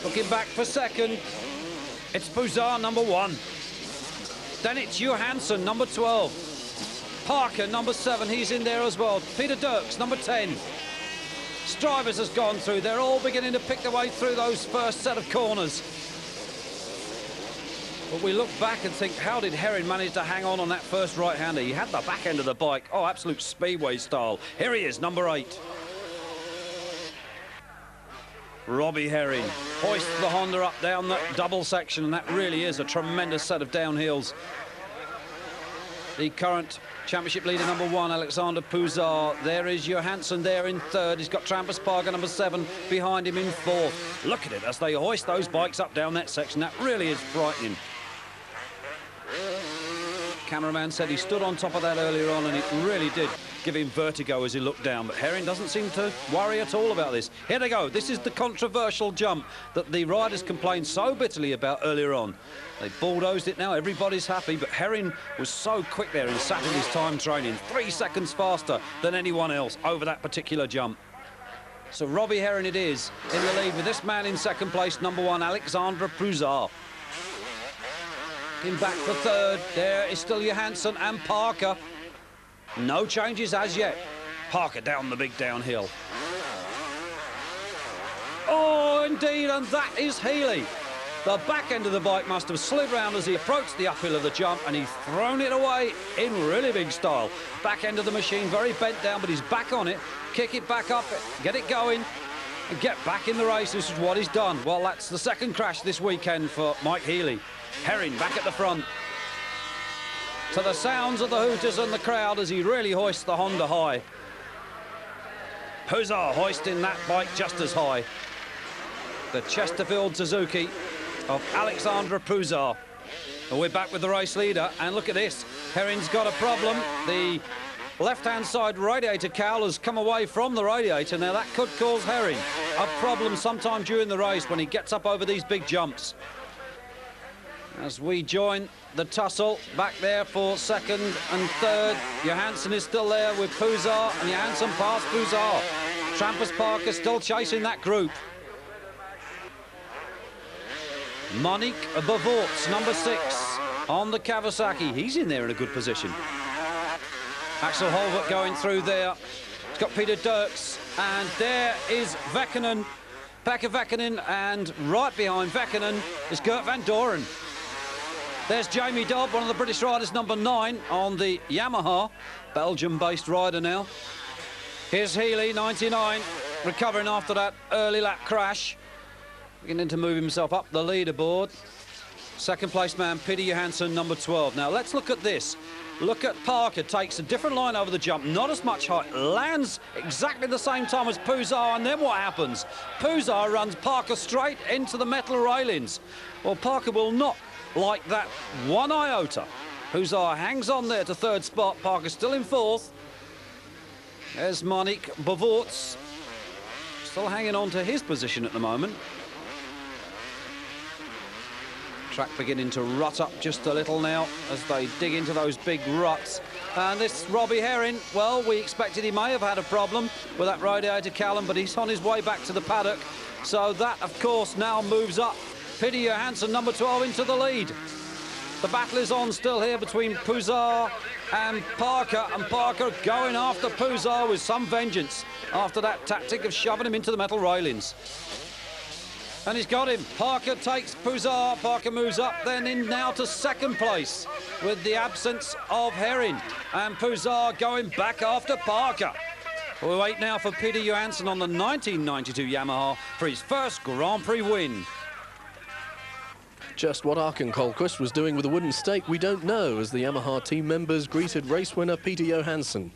Looking back for second. It's Puzar, number 1. Then it's Johansson, number 12. Parker, number 7, he's in there as well. Peter Dirks, number 10. Strivers has gone through. They're all beginning to pick their way through those first set of corners. But we look back and think, how did Herring manage to hang on that first right-hander? He had the back end of the bike. Oh, absolute speedway style. Here he is, number 8. Robbie Herring hoists the Honda up down that double section, and that really is a tremendous set of downhills. The current championship leader, number 1, Alexander Puzar. There is Johansson there in 3rd. He's got Trampus Parker, number 7, behind him in 4th. Look at it as they hoist those bikes up down that section. That really is frightening. Cameraman said he stood on top of that earlier on, and it really did give him vertigo as he looked down. But Herring doesn't seem to worry at all about this. Here they go. This is the controversial jump that the riders complained so bitterly about earlier on. They bulldozed it now. Everybody's happy. But Herring was so quick there and sat in his time training. 3 seconds faster than anyone else over that particular jump. So Robbie Herring it is in the lead with this man in 2nd place, number 1, Alexander Puzar. In back for 3rd, there is still Johansson and Parker. No changes as yet. Parker down the big downhill. Oh, indeed, and that is Healy. The back end of the bike must have slid round as he approached the uphill of the jump, and he's thrown it away in really big style. Back end of the machine, very bent down, but he's back on it. Kick it back up, get it going, and get back in the race. This is what he's done. Well, that's the 2nd crash this weekend for Mike Healy. Herring back at the front. To the sounds of the hooters and the crowd as he really hoists the Honda high. Puzar hoisting that bike just as high. The Chesterfield Suzuki of Alexander Puzar. And we're back with the race leader, and look at this. Herring's got a problem. The left-hand side radiator cowl has come away from the radiator. Now that could cause Herring a problem sometime during the race when he gets up over these big jumps. As we join the tussle back there for 2nd and 3rd, Johansson is still there with Puzar, and Johansson past Puzar. Trampus Parker still chasing that group. Monique Bavorts, number 6, on the Kawasaki. He's in there in a good position. Axel Holbert going through there. He's got Peter Dirks, and there is Väkkönen, Pekka Väkkönen, and right behind Väkkönen is Gert van Doren. There's Jamie Dobb, one of the British riders, number 9 on the Yamaha, Belgium-based rider now. Here's Healy, 99, recovering after that early lap crash. Beginning to move himself up the leaderboard. 2nd place man, Peter Johansson, number 12. Now let's look at this. Look at Parker, takes a different line over the jump, not as much height, lands exactly the same time as Puzar, and then what happens? Puzar runs Parker straight into the metal railings. Well, Parker will not like that one iota. Puzar hangs on there to 3rd spot. Parker still in 4th. There's Monique Bavorts, still hanging on to his position at the moment. Track beginning to rut up just a little now as they dig into those big ruts. And this Robbie Herring, well, we expected he may have had a problem with that radiator callum, but he's on his way back to the paddock. So that, of course, now moves up Peter Johansson, number 12, into the lead. The battle is on still here between Puzar and Parker going after Puzar with some vengeance after that tactic of shoving him into the metal railings. And he's got him. Parker takes Puzar. Parker moves up then in now to 2nd place with the absence of Herring. And Puzar going back after Parker. We'll wait now for Peter Johansson on the 1992 Yamaha for his first Grand Prix win. Just what Arken Colquist was doing with a wooden stake, we don't know, as the Yamaha team members greeted race winner Peter Johansson.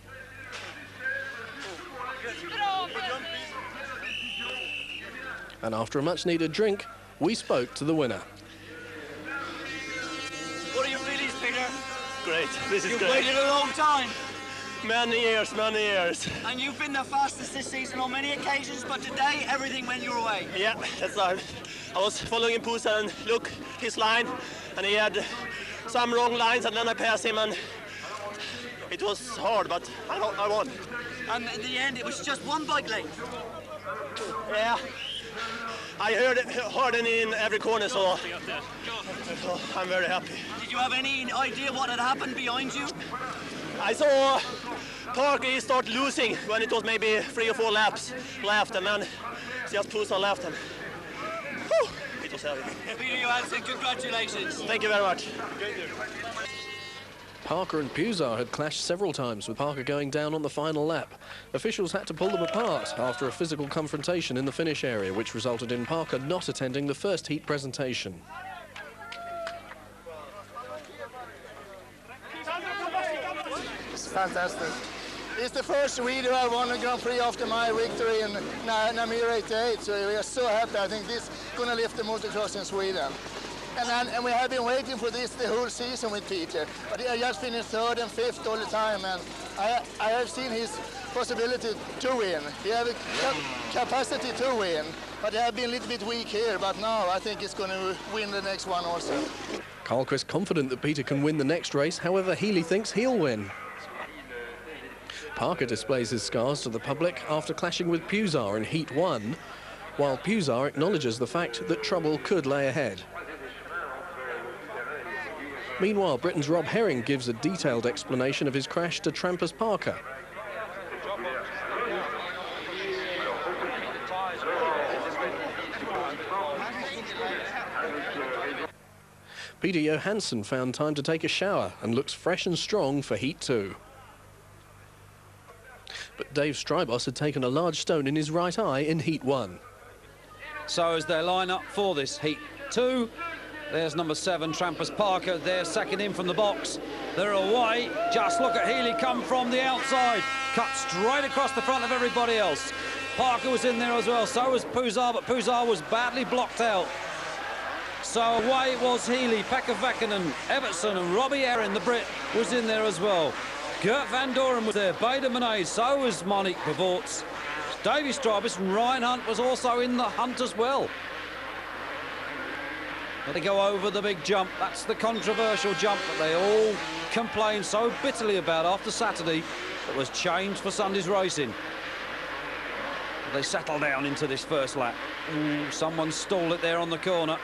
And after a much-needed drink, we spoke to the winner. What are your feelings, Peter? Great, this is You've great. waited a long time. Many years, many years. And you've been the fastest this season on many occasions, but today everything went your way. Yeah, that's right. I was following Puzar and look, his line, and he had some wrong lines, and then I passed him, and it was hard, but I won. And in the end, it was just one bike length. Yeah. I heard it in every corner, so I'm very happy. Did you have any idea what had happened behind you? I saw Parker start losing when it was maybe 3 or 4 laps left, and then just Pusa left, and it was heavy. Peter Johansson, congratulations. Thank you very much. Parker and Pusar had clashed several times, with Parker going down on the final lap. Officials had to pull them apart after a physical confrontation in the finish area, which resulted in Parker not attending the first heat presentation. It's fantastic. It's the first Swede I won a Grand Prix after my victory in Namur 88, so we are so happy. I think this is going to lift the motocross in Sweden. And we have been waiting for this the whole season with Peter. But I just finished 3rd and 5th all the time, and I have seen his possibility to win. He has a capacity to win, but he has been a little bit weak here. But now I think he's going to win the next one also. Carlquist confident that Peter can win the next race, however Healy thinks he'll win. Parker displays his scars to the public after clashing with Pusar in Heat 1, while Pusar acknowledges the fact that trouble could lay ahead. Meanwhile, Britain's Rob Herring gives a detailed explanation of his crash to Trampas Parker. Peter Johansson found time to take a shower and looks fresh and strong for Heat 2. But Dave Strybos had taken a large stone in his right eye in Heat 1. So as they line up for this Heat 2, there's number 7, Trampas Parker. They're second in from the box. They're away. Just look at Healy come from the outside. Cut straight across the front of everybody else. Parker was in there as well. So was Pusar, but Pusar was badly blocked out. So away was Healy, Pekka Väkkönen, Evertson and Robbie Erin, the Brit, was in there as well. Gert van Doren was there, Bader Monet, so was Monique Bevorts. Davy Strybus and Ryan Hunt was also in the hunt as well. They go over the big jump. That's the controversial jump that they all complained so bitterly about after Saturday that was changed for Sunday's racing. They settle down into this first lap. Someone stalled it there on the corner.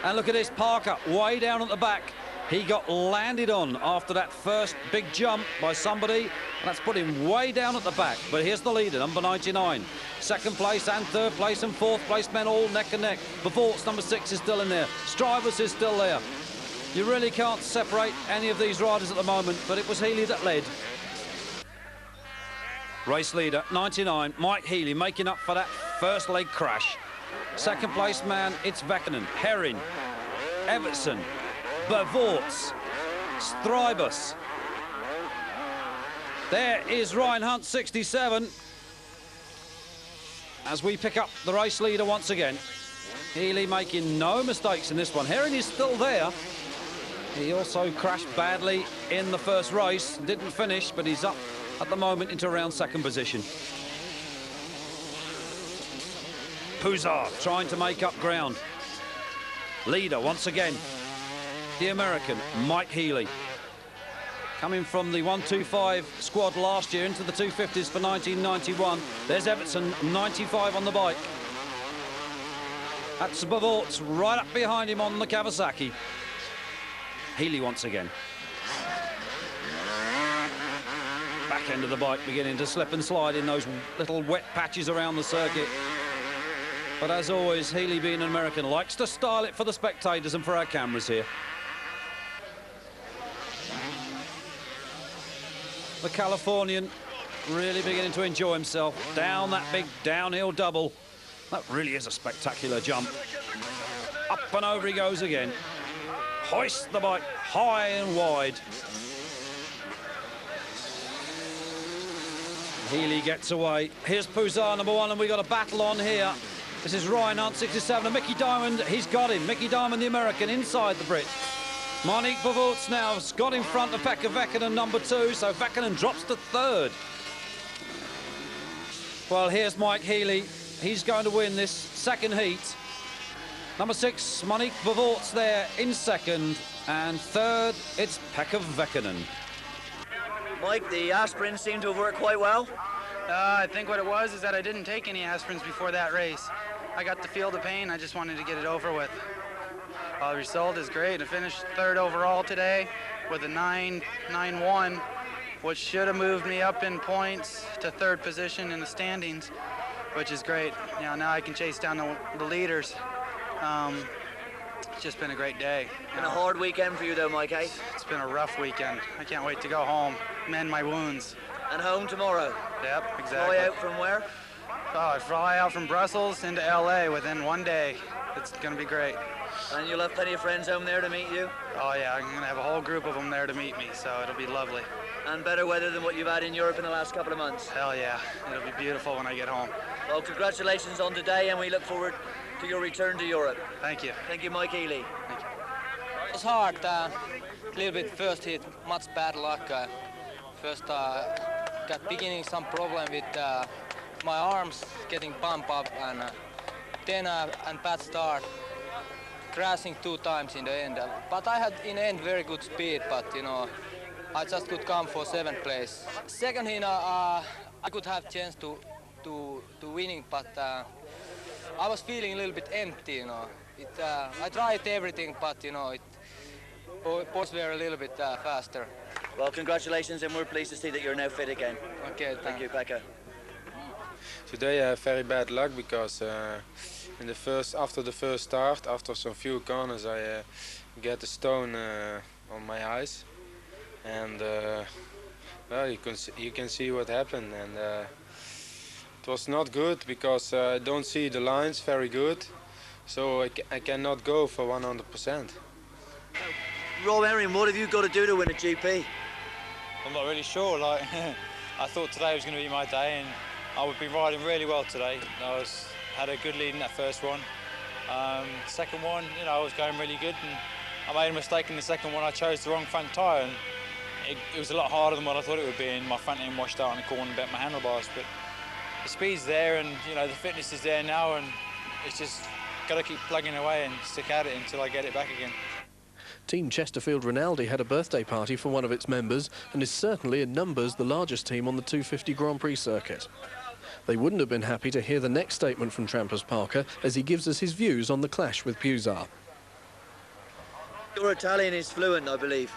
And look at this, Parker way down at the back. He got landed on after that first big jump by somebody, and that's put him way down at the back. But here's the leader, number 99. Second place and third place and fourth place men all neck and neck. Bevorts, number 6, is still in there. Strybus is still there. You really can't separate any of these riders at the moment, but it was Healy that led. Race leader, 99, Mike Healy, making up for that first leg crash. Second place man, it's Väkkönen, Herring, Evertson, Bevorts, Strybus. There is Ryan Hunt, 67. As we pick up the race leader once again. Healy making no mistakes in this one. Herring is still there. He also crashed badly in the first race. Didn't finish, but he's up at the moment into around second position. Pusar trying to make up ground. Leader once again, the American, Mike Healy. Coming from the 125 squad last year into the 250s for 1991. There's Evertson, 95 on the bike. That's Bevorts right up behind him on the Kawasaki. Healy once again. Back end of the bike beginning to slip and slide in those little wet patches around the circuit. But as always, Healy, being an American, likes to style it for the spectators and for our cameras here. The Californian really beginning to enjoy himself down that big downhill double. That really is a spectacular jump. Up and over he goes again. Hoist the bike high and wide. Healy gets away. Here's Pusar, number 1, and we've got a battle on here. This is Ryan Hunt, 67, and Mickey Diamond, he's got him. Mickey Diamond, the American, inside the Brit. Monique Bevorts now has got in front of Pekka Väkkönen, number 2, so Väkkönen drops to 3rd. Well, here's Mike Healy. He's going to win this second heat. Number 6, Monique Bevorts there in second, and 3rd, it's Pekka Väkkönen. Mike, the aspirins seem to have worked quite well. I think what it was is that I didn't take any aspirins before that race. I got to feel the pain. I just wanted to get it over with. The result is great. I finished 3rd overall today with a 9.91, which should have moved me up in points to 3rd position in the standings, which is great. You know, now I can chase down the leaders. It's just been a great day. Been a hard weekend for you though, Mike, eh? It's been a rough weekend. I can't wait to go home, mend my wounds. And home tomorrow? Yep, exactly. Fly out from where? Oh, I fly out from Brussels into LA within 1 day. It's gonna be great. And you'll have plenty of friends home there to meet you? Oh yeah, I'm gonna have a whole group of them there to meet me, so it'll be lovely. And better weather than what you've had in Europe in the last couple of months? Hell yeah, it'll be beautiful when I get home. Well, congratulations on today, and we look forward to your return to Europe. Thank you. Thank you, Mike Ely. Thank you. It was hard, a little bit first hit, much bad luck. First got beginning some problem with my arms getting pumped up, and then and bad start, crashing 2 times in the end. But I had in the end very good speed, but you know, I just could come for 7th place. Second hit, I could have chance to winning, but I was feeling a little bit empty, you know. I tried everything, but you know, boys were a little bit faster. Well, congratulations, and we're pleased to see that you're now fit again. Okay, thank you, Pekka. Today I had very bad luck because after the first start, after some few corners, I get a stone on my eyes, and well, you can see what happened, and it was not good because I don't see the lines very good, so I cannot go for 100%. Rob Herring, what have you got to do to win a GP? I'm not really sure. Like, I thought today was going to be my day, and I would be riding really well today. I had a good lead in that first one. Second one, you know, I was going really good, and I made a mistake in the second one. I chose the wrong front tyre, and it was a lot harder than what I thought it would be, and my front end washed out in the corner and bent my handlebars. But the speed's there, and you know, the fitness is there now, and it's just got to keep plugging away and stick at it until I get it back again. Team Chesterfield Rinaldi had a birthday party for one of its members and is certainly in numbers the largest team on the 250 Grand Prix circuit. They wouldn't have been happy to hear the next statement from Trampas Parker as he gives us his views on the clash with Pusar. Your Italian is fluent, I believe,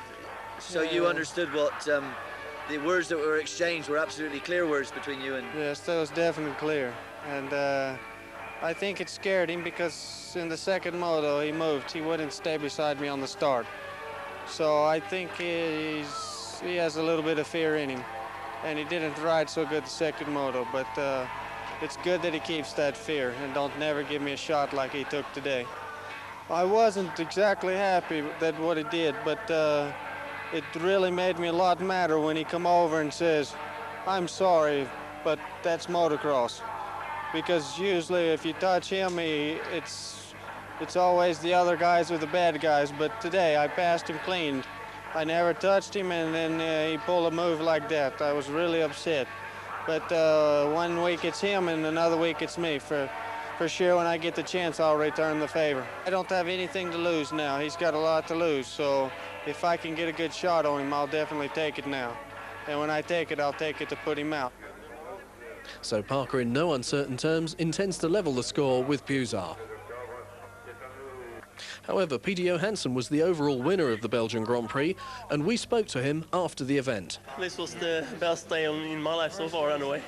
so you understood what the words that were exchanged were absolutely clear words between you and... Yes, that was definitely clear, and I think it scared him because in the second moto he moved. He wouldn't stay beside me on the start. So I think he has a little bit of fear in him. And he didn't ride so good the second moto, but it's good that he keeps that fear and don't never give me a shot like he took today. I wasn't exactly happy that what he did, but it really made me a lot madder when he come over and says, "I'm sorry, but that's motocross." Because usually if you touch him, it's always the other guys are the bad guys, but today I passed him clean. I never touched him, and then he pulled a move like that. I was really upset. But 1 week it's him, and another week it's me. For sure, when I get the chance, I'll return the favor. I don't have anything to lose now. He's got a lot to lose, so if I can get a good shot on him, I'll definitely take it now. And when I take it, I'll take it to put him out. So Parker, in no uncertain terms, intends to level the score with Pusar. However, Peter Johansson was the overall winner of the Belgian Grand Prix, and we spoke to him after the event. This was the best day in my life so far, anyway.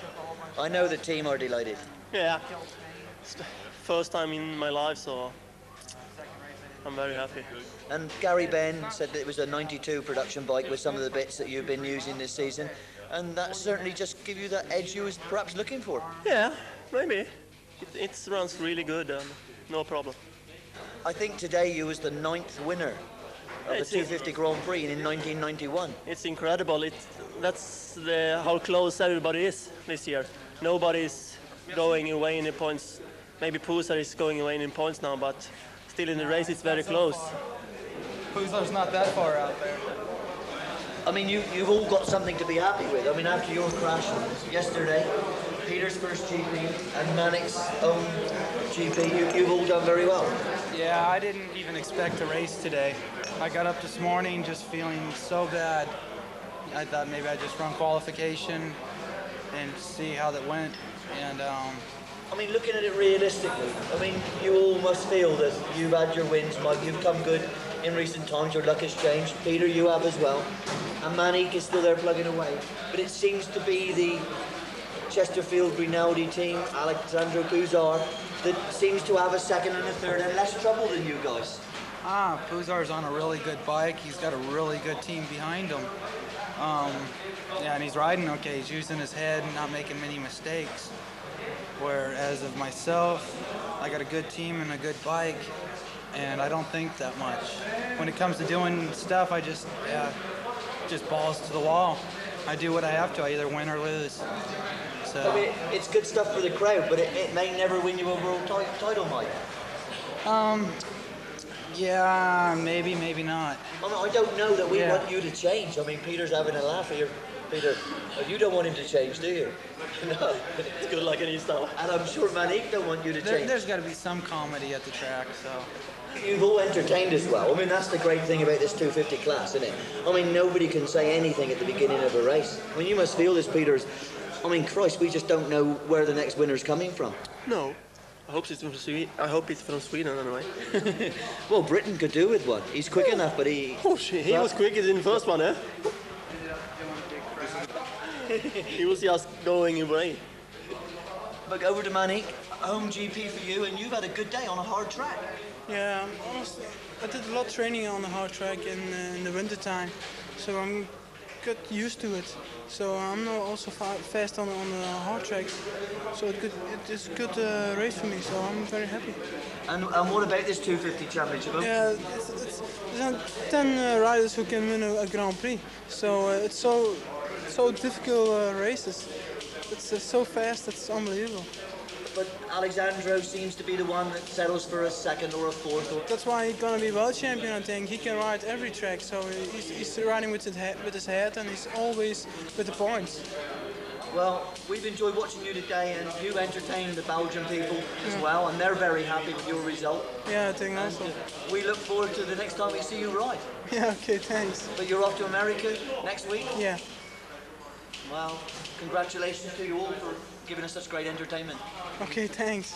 I know the team are delighted. Yeah, it's the first time in my life, so I'm very happy. And Gary Benn said that it was a 92 production bike with some of the bits that you've been using this season, and that certainly just give you that edge you was perhaps looking for. Yeah, maybe. It runs really good, and no problem. I think today you was the 9th winner of the 250 Grand Prix in 1991. It's incredible. That's how close everybody is this year. Nobody's going away in the points. Maybe Pusar is going away in points now, but still in the race it's very close. Pusar's not that far out there. I mean, you've all got something to be happy with. I mean, after your crash yesterday, Peter's first GP and Manic's own GP, you've all done very well. Yeah, I didn't even expect to race today. I got up this morning just feeling so bad. I thought maybe I'd just run qualification and see how that went. And I mean, looking at it realistically, I mean, you all must feel that you've had your wins, Mike. You've come good in recent times. Your luck has changed. Peter, you have as well. And Manique is still there plugging away. But it seems to be the Chesterfield Rinaldi team, Alexandro Puzar, that seems to have a second and a third and less trouble than you guys. Puzar's on a really good bike. He's got a really good team behind him. Yeah, and he's riding okay. He's using his head and not making many mistakes. Whereas of myself, I got a good team and a good bike, and I don't think that much. When it comes to doing stuff, I just balls to the wall. I do what I have to. I either win or lose. So. I mean, it's good stuff for the crowd, but it may never win you a world title, Mike. Yeah, maybe, maybe not. I mean, I don't know that we want you to change. I mean, Peter's having a laugh here. Peter, you don't want him to change, do you? No. It's good like any stuff. And I'm sure Manique don't want you to change. There's got to be some comedy at the track, so. You've all entertained as well. I mean, that's the great thing about this 250 class, isn't it? I mean, nobody can say anything at the beginning of a race. I mean, you must feel this, Peters. I mean, Christ, we just don't know where the next winner's coming from. No. I hope it's from Sweden. I hope it's from Sweden anyway. Well, Britain could do with one. He's quick enough, but he... Oh, shit. He was quickest in the first one, eh? He was just going away. But over to Manique, home GP for you, and you've had a good day on a hard track. Yeah, honestly, I did a lot of training on the hard track in the winter time, so I'm got used to it. So I'm not also fast on the hard tracks. So it is a good race for me. So I'm very happy. And what about this 250 championship? Yeah, there's 10 riders who can win a Grand Prix. So it's so difficult races. It's so fast. It's unbelievable. But Alexandro seems to be the one that settles for a second or a fourth. That's why he's gonna be world champion. I think he can ride every track. So he's riding with his head, and he's always with the points. Well, we've enjoyed watching you today, and you entertained the Belgian people as well, and they're very happy with your result. Yeah, I think also. We look forward to the next time we see you ride. Yeah, okay, thanks. But you're off to America next week? Yeah. Well, congratulations to you all for giving us such great entertainment. Okay, thanks.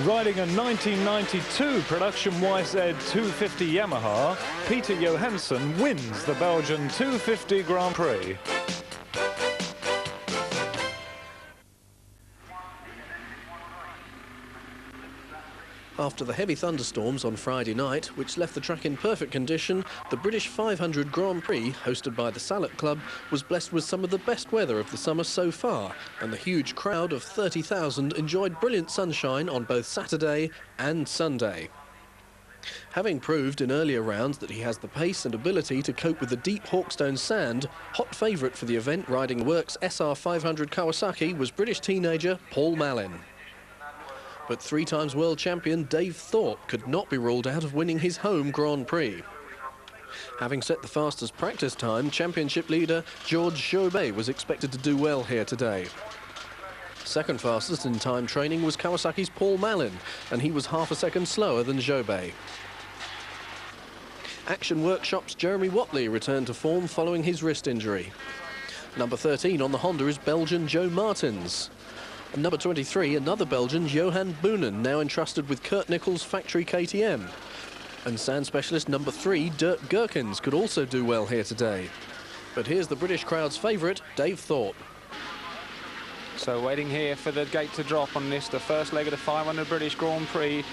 Riding a 1992 production YZ 250 Yamaha, Peter Johansson wins the Belgian 250 Grand Prix. After the heavy thunderstorms on Friday night, which left the track in perfect condition, the British 500 Grand Prix, hosted by the Salop Club, was blessed with some of the best weather of the summer so far, and the huge crowd of 30,000 enjoyed brilliant sunshine on both Saturday and Sunday. Having proved in earlier rounds that he has the pace and ability to cope with the deep Hawkstone sand, hot favourite for the event riding the Works SR500 Kawasaki was British teenager Paul Mallin. But three-times world champion Dave Thorpe could not be ruled out of winning his home Grand Prix. Having set the fastest practice time, championship leader George Jobet was expected to do well here today. Second fastest in time training was Kawasaki's Paul Mallin, and he was half a second slower than Jobet. Action Workshop's Jeremy Watley returned to form following his wrist injury. Number 13 on the Honda is Belgian Joe Martins. And number 23, another Belgian, Johan Boonen, now entrusted with Kurt Nichols' factory KTM. And sand specialist number 3, Dirk Gherkins, could also do well here today. But here's the British crowd's favourite, Dave Thorpe. So waiting here for the gate to drop on this, the first leg of the 500 British Grand Prix.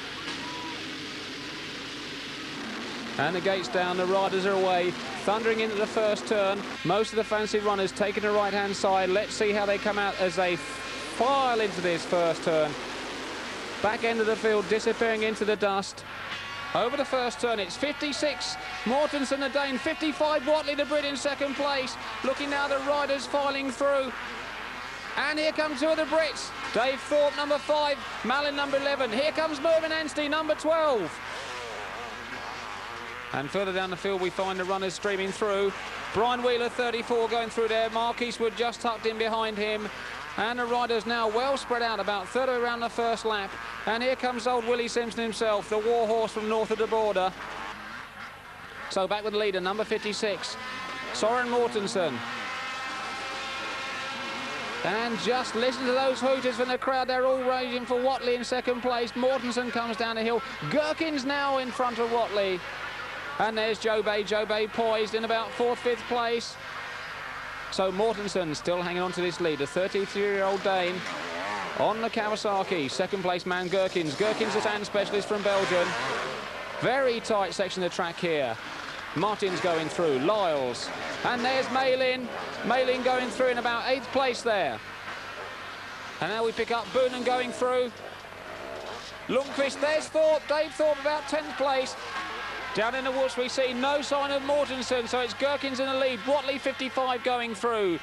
And the gate's down, the riders are away, thundering into the first turn. Most of the fancy runners taking the right-hand side. Let's see how they come out as they file into this first turn. Back end of the field disappearing into the dust. Over the first turn, it's 56, Mortensen the Dane, 55, Watley the Brit in second place. Looking now, the riders filing through. And here come two of the Brits. Dave Thorpe, number 5, Malin, number 11. Here comes Mervyn Anstey, number 12. And further down the field, we find the runners streaming through. Brian Wheeler, 34, going through there. Mark Eastwood just tucked in behind him. And the riders now well spread out, about 30 around the first lap. And here comes old Willie Simpson himself, the war horse from north of the border. So back with the leader, number 56, Soren Mortensen. And just listen to those hooters from the crowd. They're all raging for Watley in second place. Mortensen comes down the hill. Gherkin's now in front of Watley. And there's Joe Bay poised in about 4th, 5th place. So Mortensen still hanging on to this lead, a 33-year-old Dane on the Kawasaki. Second place man Gherkins. Gherkins, a sand specialist from Belgium. Very tight section of the track here. Martin's going through, Lyles. And there's Malin. Malin going through in about 8th place there. And now we pick up Boonen going through. Lundqvist, there's Thorpe, Dave Thorpe about 10th place. Down in the woods we see no sign of Mortensen, so it's Gherkins in the lead. Watley 55 going through.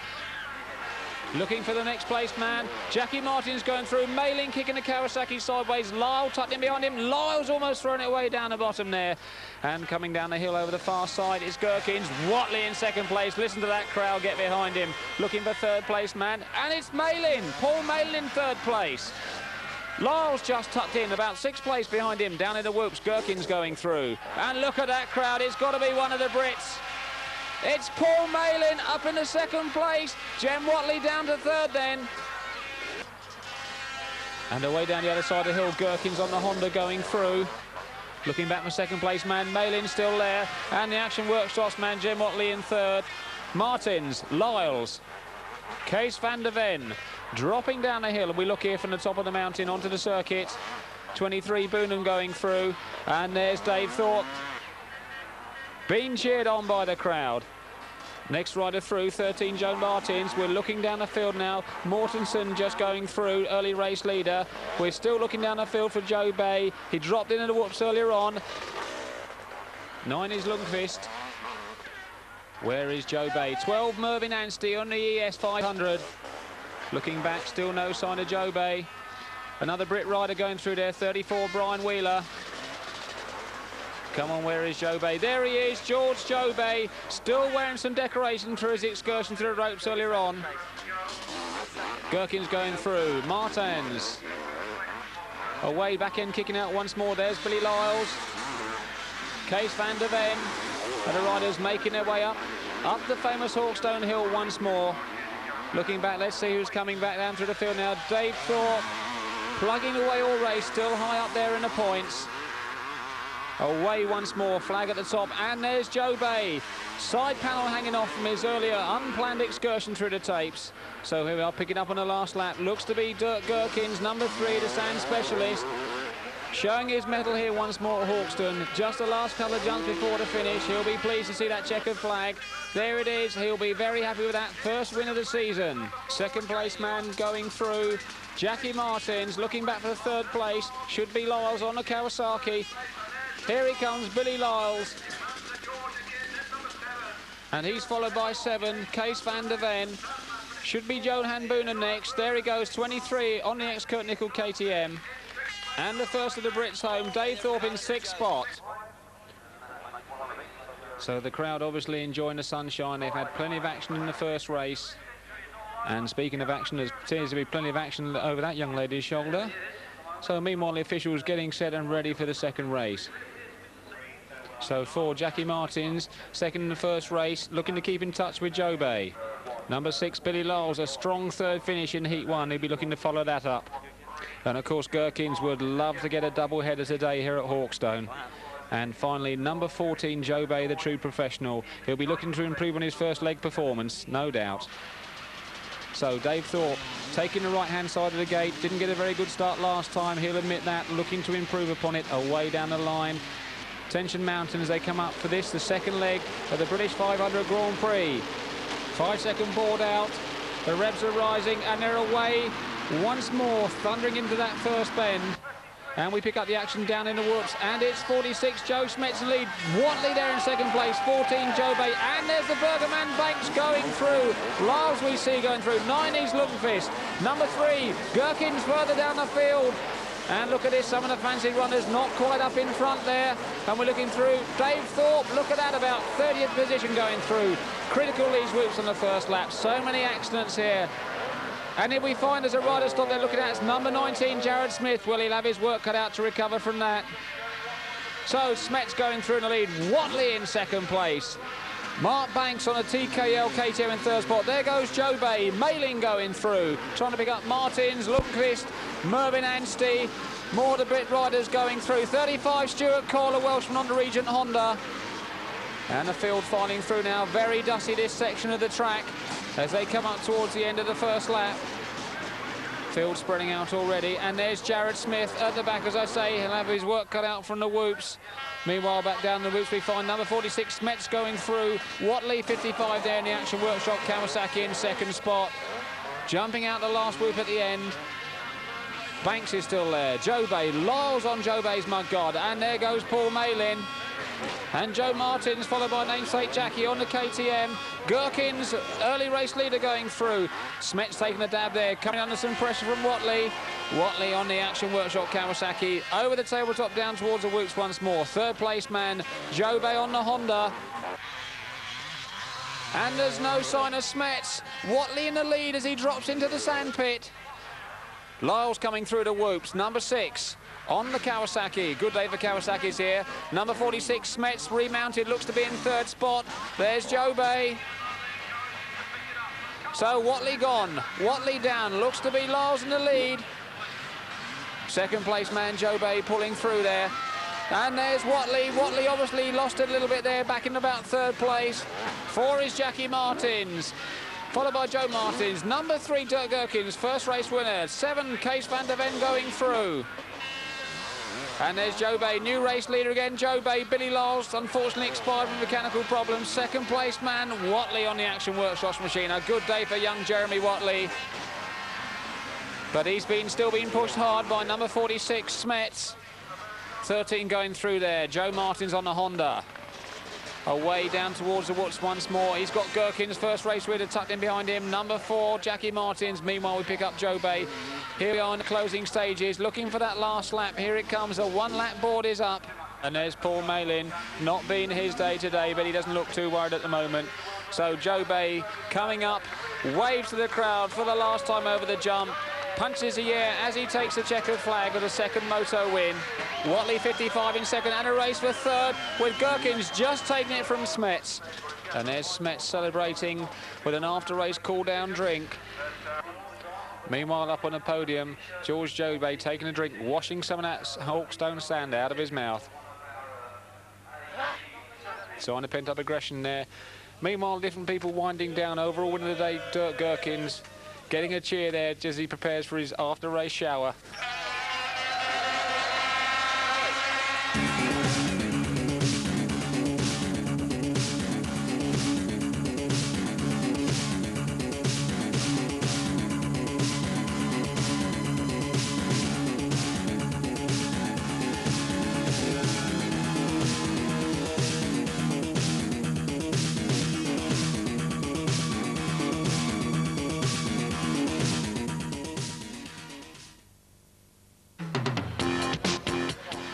Looking for the next place man. Jackie Martin's going through. Malin kicking the Kawasaki sideways. Lyle tucked in behind him. Lyle's almost thrown it away down the bottom there. And coming down the hill over the far side is Gherkins. Watley in second place. Listen to that crowd get behind him. Looking for 3rd place man. And it's Malin. Paul Malin in 3rd place. Lyle's just tucked in, about 6th place behind him. Down in the whoops, Gherkins going through. And look at that crowd, it's got to be one of the Brits. It's Paul Malin up in the 2nd place. Jem Watley down to 3rd then. And away down the other side of the hill, Gherkins on the Honda going through. Looking back for 2nd place man, Malin still there. And the Action Workshops man, Jem Watley in 3rd. Martins, Lyles, Kees van der Ven. Dropping down the hill, and we look here from the top of the mountain onto the circuit. 23, Boonen going through, and there's Dave Thorpe. Being cheered on by the crowd. Next rider through, 13, Joe Martins. We're looking down the field now. Mortensen just going through, early race leader. We're still looking down the field for Joe Bay. He dropped into the whoops earlier on. 9 is Lundqvist. Where is Joe Bay? 12, Mervyn Anstey on the ES 500. Looking back, still no sign of Joe Bay. Another Brit rider going through there, 34, Brian Wheeler. Come on, where is Joe Bay? There he is, George Joe Bay, still wearing some decoration through his excursion through the ropes earlier on. Gherkins going through, Martins. Away, back end kicking out once more, there's Billy Lyles. Kees van der Ven. And the riders making their way up the famous Hawkstone Hill once more. Looking back, let's see who's coming back down through the field now. Dave Thorpe plugging away all race, still high up there in the points. Away once more, flag at the top, and there's Joe Bay. Side panel hanging off from his earlier unplanned excursion through the tapes. So here we are picking up on the last lap. Looks to be Dirk Gherkins, number 3, the sand specialist. Showing his medal here once more at Hawkstone. Just the last couple of jumps before the finish. He'll be pleased to see that checkered flag. There it is. He'll be very happy with that first win of the season. 2nd place man going through. Jackie Martins looking back for the 3rd place. Should be Lyles on the Kawasaki. Here he comes, Billy Lyles. And he's followed by 7, Kees van der Ven. Should be Johan Boonen next. There he goes, 23 on the ex-Kurt Nickel KTM. And the first of the Brits home, Dave Thorpe in 6th spot. So the crowd obviously enjoying the sunshine. They've had plenty of action in the first race. And speaking of action, there seems to be plenty of action over that young lady's shoulder. So meanwhile, the officials getting set and ready for the 2nd race. So for Jackie Martins, 2nd in the first race, looking to keep in touch with Joe Bay. Number 6, Billy Lyles, a strong 3rd finish in Heat 1. He'll be looking to follow that up. And of course, Gherkins would love to get a double header today here at Hawkstone. And finally, number 14, Joe Bay, the true professional. He'll be looking to improve on his first leg performance, no doubt. So Dave Thorpe taking the right-hand side of the gate. Didn't get a very good start last time, he'll admit that. Looking to improve upon it away down the line. Tension mountain as they come up for this, the second leg of the British 500 Grand Prix. 5-second board out. The revs are rising and they're away once more, thundering into that first bend. And we pick up the action down in the whoops, and it's 46, Joe Smets in lead. Watley there in second place, 14, Joe Bay, and there's the Bergerman Banks going through. Lyles we see going through, 9 is Lundqvist. Number 3, Gherkins further down the field. And look at this, some of the fancy runners not quite up in front there. And we're looking through. Dave Thorpe, look at that, about 30th position going through. Critical these whoops on the first lap. So many accidents here. And if we find there's a rider stop they're looking at, it's number 19, Jared Smith. Well, he'll have his work cut out to recover from that. So Smets going through in the lead. Watley in second place. Mark Banks on a TKL KTM in third spot. There goes Joe Bay. Mailing going through. Trying to pick up Martins, Lundqvist, Mervyn Anstey. More of the Brit riders going through. 35, Stuart Cole, a Welshman on the Regent Honda. And the field filing through now. Very dusty this section of the track as they come up towards the end of the first lap. Field spreading out already, and there's Jared Smith at the back, as I say. He'll have his work cut out from the whoops. Meanwhile, back down the whoops we find number 46, Smets going through. Watley, 55 there in the Action Workshop. Kawasaki in second spot. Jumping out the last whoop at the end. Banks is still there. Joe Bay, Lyles on Joe Bay's mudguard, and there goes Paul Malin. And Joe Martins, followed by namesake Jackie on the KTM. Gherkins, early race leader going through. Smets taking a dab there, coming under some pressure from Watley. Watley on the Action Workshop Kawasaki. Over the tabletop, down towards the whoops once more. Third place man, Joe Bay on the Honda. And there's no sign of Smets. Watley in the lead as he drops into the sandpit. Lyles coming through the whoops, number 6. On the Kawasaki. Good day for Kawasaki's here. Number 46, Smets, remounted, looks to be in third spot. There's Joe Bay. So Watley gone. Watley down. Looks to be Lyles in the lead. Second place man, Joe Bay, pulling through there. And there's Watley. Watley obviously lost it a little bit there, back in about third place. 4 is Jackie Martins, followed by Joe Martins. Number 3, Dirk Gherkins, first race winner. 7, Kees van der Ven going through. And there's Joe Bay, new race leader again. Joe Bay, Billy Lyles, unfortunately expired with mechanical problems. Second place man, Watley on the Action Workshops machine. A good day for young Jeremy Watley. But he's still been pushed hard by number 46, Smets. 13 going through there. Joe Martins on the Honda. Away down towards the whoops once more. He's got Gherkins, first race winner, tucked in behind him. Number 4, Jackie Martins. Meanwhile, we pick up Joe Bay. Here we are in the closing stages, looking for that last lap. Here it comes, the 1-lap board is up. And there's Paul Malin, not being his day today, but he doesn't look too worried at the moment. So Joe Bay coming up, waves to the crowd for the last time over the jump. Punches the air as he takes the checkered flag of the second moto win. Watley 55 in second, and a race for third, with Gherkins just taking it from Smets. And there's Smets celebrating with an after-race cool-down drink. Meanwhile, up on the podium, George Joe Bay taking a drink, washing some of that Hawkstone sand out of his mouth. Sign of pent-up aggression there. Meanwhile, different people winding down. Overall winner of the day, Dirk Gherkins, getting a cheer there as he prepares for his after-race shower.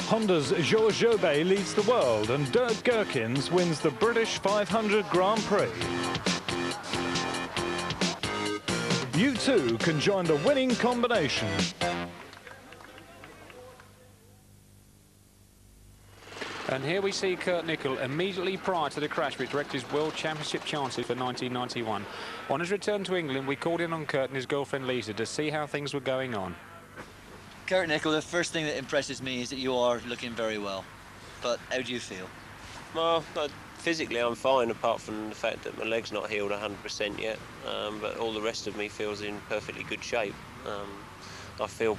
Honda's Georges Jobet leads the world and Dirk Gherkins wins the British 500 Grand Prix. You too can join the winning combination. And here we see Kurt Nicholl immediately prior to the crash which wrecked his World Championship chances for 1991. On his return to England, we called in on Kurt and his girlfriend Lisa to see how things were going on. Kurt Nicholl, the first thing that impresses me is that you are looking very well. But how do you feel? Well, physically I'm fine, apart from the fact that my leg's not healed 100% yet. But all the rest of me feels in perfectly good shape. I feel,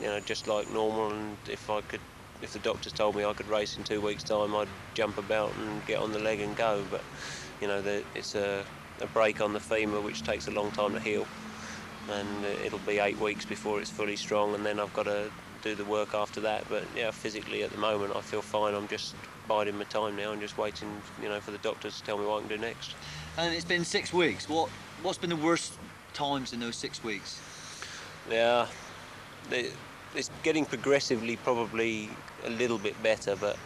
you know, just like normal, and if I could if the doctors told me I could race in 2 weeks' time, I'd jump about and get on the leg and go. But you know, it's a break on the femur which takes a long time to heal, and it'll be 8 weeks before it's fully strong, and then I've got to do the work after that. But yeah, physically at the moment I feel fine. I'm just biding my time now and just waiting, you know, for the doctors to tell me what I can do next. And it's been 6 weeks. What's been the worst times in those 6 weeks? Yeah, it's getting progressively probably a little bit better, but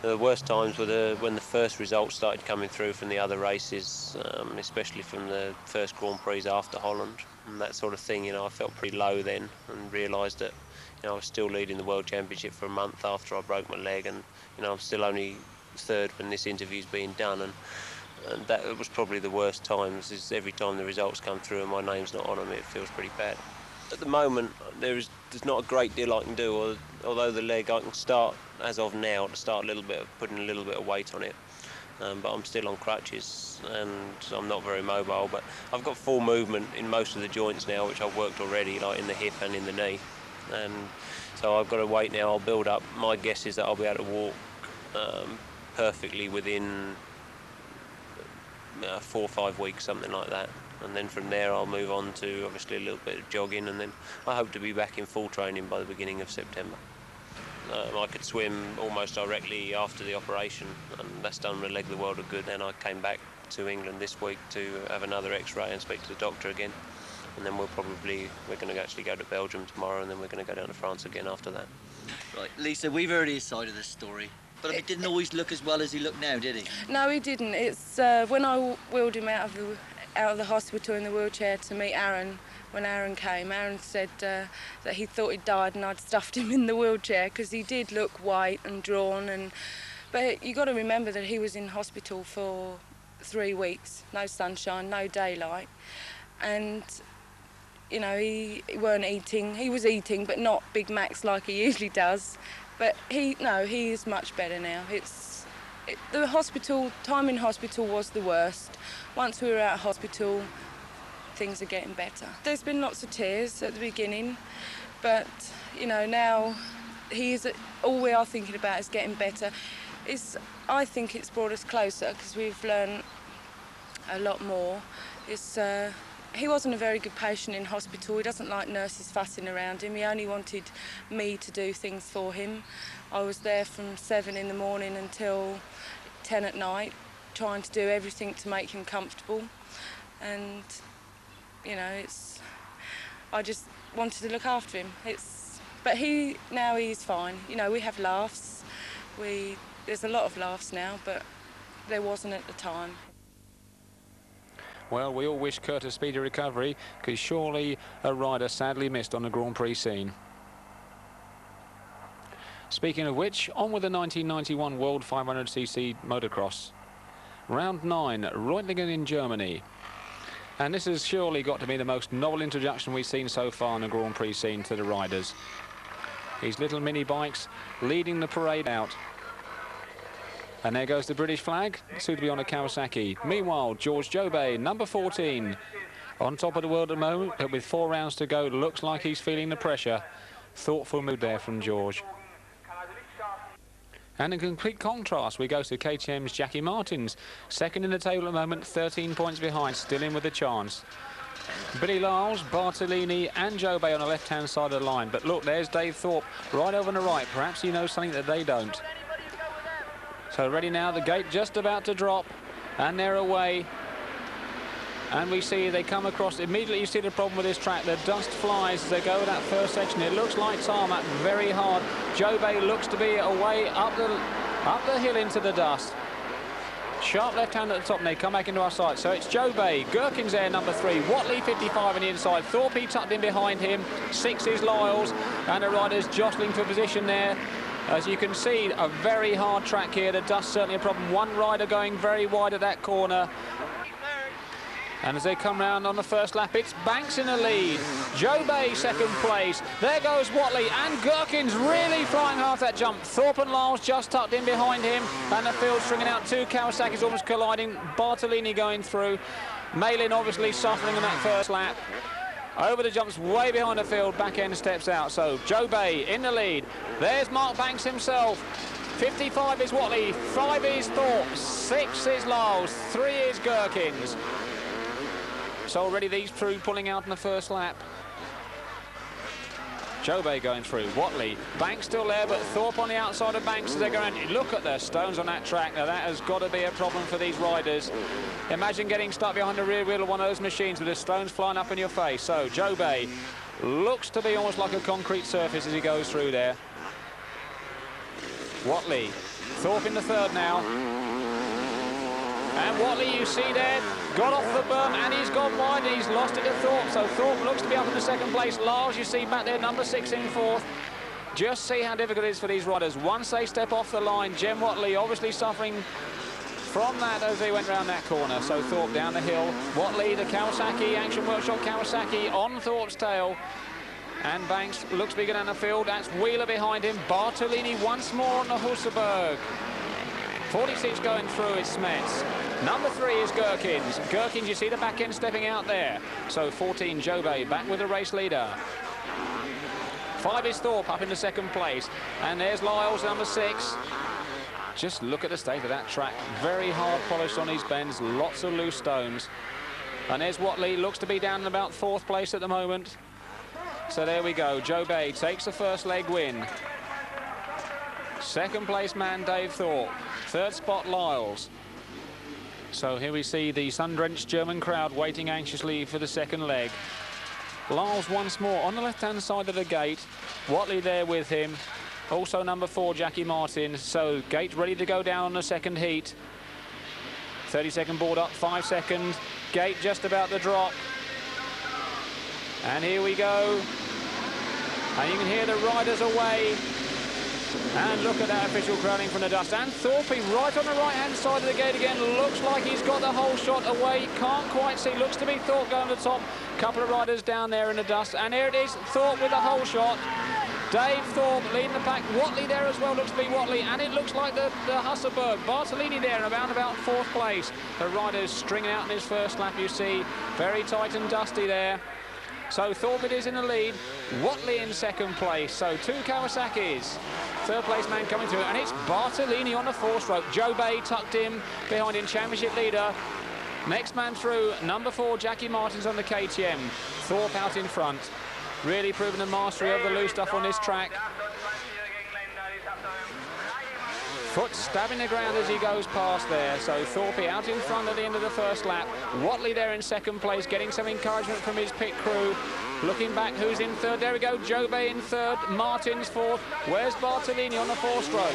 the worst times were when the first results started coming through from the other races, especially from the first Grand Prix after Holland and that sort of thing. You know, I felt pretty low then and realised that, you know, I was still leading the World Championship for a month after I broke my leg, and you know, I'm still only third when this interview's being done, and that was probably the worst times. Is every time the results come through and my name's not on them, it feels pretty bad. At the moment, there's not a great deal I can do, although the leg I can start, as of now, to start putting a little bit of weight on it. But I'm still on crutches and I'm not very mobile, but I've got full movement in most of the joints now, which I've worked already, like in the hip and in the knee. And so I've got to wait now. I'll build up. My guess is that I'll be able to walk perfectly within 4 or 5 weeks, something like that. And then from there I'll move on to obviously a little bit of jogging, and then I hope to be back in full training by the beginning of September. I could swim almost directly after the operation, and that's done my leg the world of good. Then I came back to England this week to have another x-ray and speak to the doctor again, and then we're going to actually go to Belgium tomorrow, and then we're going to go down to France again after that. Right, Lisa, we've heard his side of the story, but it didn't always look as well as he looked now, did he? No, he didn't. It's when I wheeled him out of the hospital in the wheelchair to meet Aaron. When Aaron came, Aaron said that he thought he'd died and I'd stuffed him in the wheelchair because he did look white and drawn. But you got to remember that he was in hospital for 3 weeks, no sunshine, no daylight, and you know, he weren't eating. He was eating, but not Big Macs like he usually does. But he is much better now. The hospital time in hospital was the worst. Once we were out of hospital, things are getting better. There's been lots of tears at the beginning, but you know, now all we are thinking about is getting better. I think it's brought us closer because we've learned a lot more. He wasn't a very good patient in hospital. He doesn't like nurses fussing around him. He only wanted me to do things for him. I was there from 7 in the morning until 10 at night, trying to do everything to make him comfortable. And you know, I just wanted to look after him. But now he's fine. You know, we have laughs. There's a lot of laughs now, but there wasn't at the time. Well, we all wish Kurt a speedy recovery, because surely a rider sadly missed on the Grand Prix scene. Speaking of which, on with the 1991 World 500cc motocross. Round 9, Reutlingen in Germany. And this has surely got to be the most novel introduction we've seen so far on the Grand Prix scene to the riders. These little mini bikes leading the parade out. And there goes the British flag, soon to be on a Kawasaki. Meanwhile, George Jobé, number 14, on top of the world at the moment, but with 4 rounds to go, looks like he's feeling the pressure. Thoughtful mood there from George. And in complete contrast, we go to KTM's Jackie Martins, second in the table at the moment, 13 points behind, still in with a chance. Billy Lyles, Bartolini and Jobé on the left-hand side of the line. But look, there's Dave Thorpe right over on the right. Perhaps he knows something that they don't. So ready now, the gate just about to drop, and they're away. And we see they come across, immediately you see the problem with this track, the dust flies as they go that first section. It looks like tarmac, very hard. Jobé looks to be away up the hill into the dust. Sharp left hand at the top, and they come back into our sight. So it's Jobé, Gherkin's there, number 3, Whatley 55 on the inside, Thorpe tucked in behind him, 6 is Lyles, and the riders jostling for position there. As you can see, a very hard track here. The dust certainly a problem. One rider going very wide at that corner. And as they come round on the first lap, it's Banks in the lead. Jobé second place. There goes Whatley, and Gherkin's really flying hard that jump. Thorpe and Lyles just tucked in behind him, and the field stringing out 2 Kawasaki's almost colliding. Bartolini going through. Malin obviously suffering in that first lap. Over the jumps, way behind the field, back end steps out. So Joe Bay in the lead. There's Mark Banks himself. 55 is Watley, 5 is Thorpe, 6 is Lyles, 3 is Gherkins. So already these two pulling out in the first lap. Joe Bay going through, Watley, Banks still there, but Thorpe on the outside of Banks as they're going. Look at the stones on that track. Now that has got to be a problem for these riders. Imagine getting stuck behind the rear wheel of one of those machines with the stones flying up in your face. So Joe Bay looks to be almost like a concrete surface as he goes through there. Watley, Thorpe in the third now. And Watley, you see there, got off the berm and he's gone wide and he's lost it to Thorpe. So Thorpe looks to be up in the second place. Lyles, you see back there, number 6 in fourth. Just see how difficult it is for these riders. Once they step off the line, Jem Watley obviously suffering from that as they went round that corner. So Thorpe down the hill. Watley, the Kawasaki, Action Workshop Kawasaki on Thorpe's tail. And Banks looks to be going down the field. That's Wheeler behind him. Bartolini once more on the Husserberg. 46 going through is Smets. Number 3 is Gherkins. Gherkins, you see the back end stepping out there. So 14, Joe Bay back with the race leader. 5 is Thorpe up in the second place. And there's Lyles, number 6. Just look at the state of that track. Very hard polished on these bends. Lots of loose stones. And there's Watley, looks to be down in about 4th place at the moment. So there we go. Joe Bay takes the first leg win. Second place man, Dave Thorpe. Third spot, Lyles. So here we see the sun-drenched German crowd waiting anxiously for the second leg. Lyles once more on the left-hand side of the gate. Watley there with him. Also number 4, Jackie Martin. So gate ready to go down on the second heat. 30-second board up, 5 seconds. Gate just about to drop. And here we go. And you can hear the riders away. And look at that official crowding from the dust. And Thorpe right on the right-hand side of the gate again. Looks like he's got the whole shot away. Can't quite see. Looks to be Thorpe going to the top. Couple of riders down there in the dust. And here it is, Thorpe with the whole shot. Dave Thorpe leading the pack. Watley there as well, looks to be Watley. And it looks like the Husserberg. Bartolini there around about 4th place. The riders stringing out in his first lap, you see. Very tight and dusty there. So Thorpe is in the lead, Watley in second place, so 2 Kawasaki's. Third place man coming through, and it's Bartolini on the 4-stroke. Joe Bay tucked in behind him, championship leader. Next man through, number 4, Jackie Martins on the KTM. Thorpe out in front, really proving the mastery of the loose stuff on this track. Foot stabbing the ground as he goes past there. So Thorpe out in front at the end of the first lap. Watley there in second place, getting some encouragement from his pit crew. Looking back, who's in third? There we go, Joe Bay in third, Martins 4th. Where's Bartolini on the 4-stroke?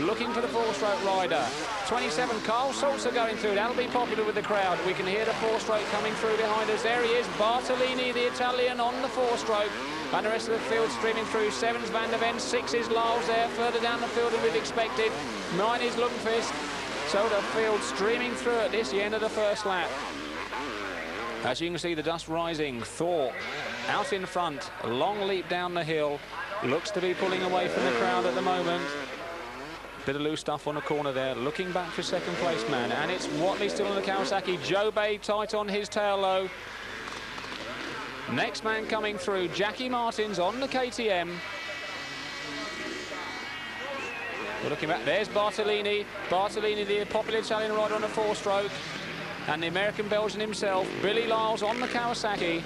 Looking for the 4-stroke rider. 27, Carl Salzer going through. That'll be popular with the crowd. We can hear the 4-stroke coming through behind us. There he is, Bartolini, the Italian, on the 4-stroke. And the rest of the field streaming through. 7's Van der Ven, 6 is Lyles there, further down the field than we'd expected. 9 is Lundqvist. So the field streaming through at this end of the first lap. As you can see, the dust rising. Thorpe out in front, a long leap down the hill. Looks to be pulling away from the crowd at the moment. Bit of loose stuff on the corner there, looking back for second place man. And it's Watley still on the Kawasaki. Joe Bay tight on his tail low. Next man coming through, Jackie Martins on the KTM. We're looking back, there's Bartolini. Bartolini, the popular Italian rider on the 4-stroke. And the American-Belgian himself, Billy Lyles on the Kawasaki.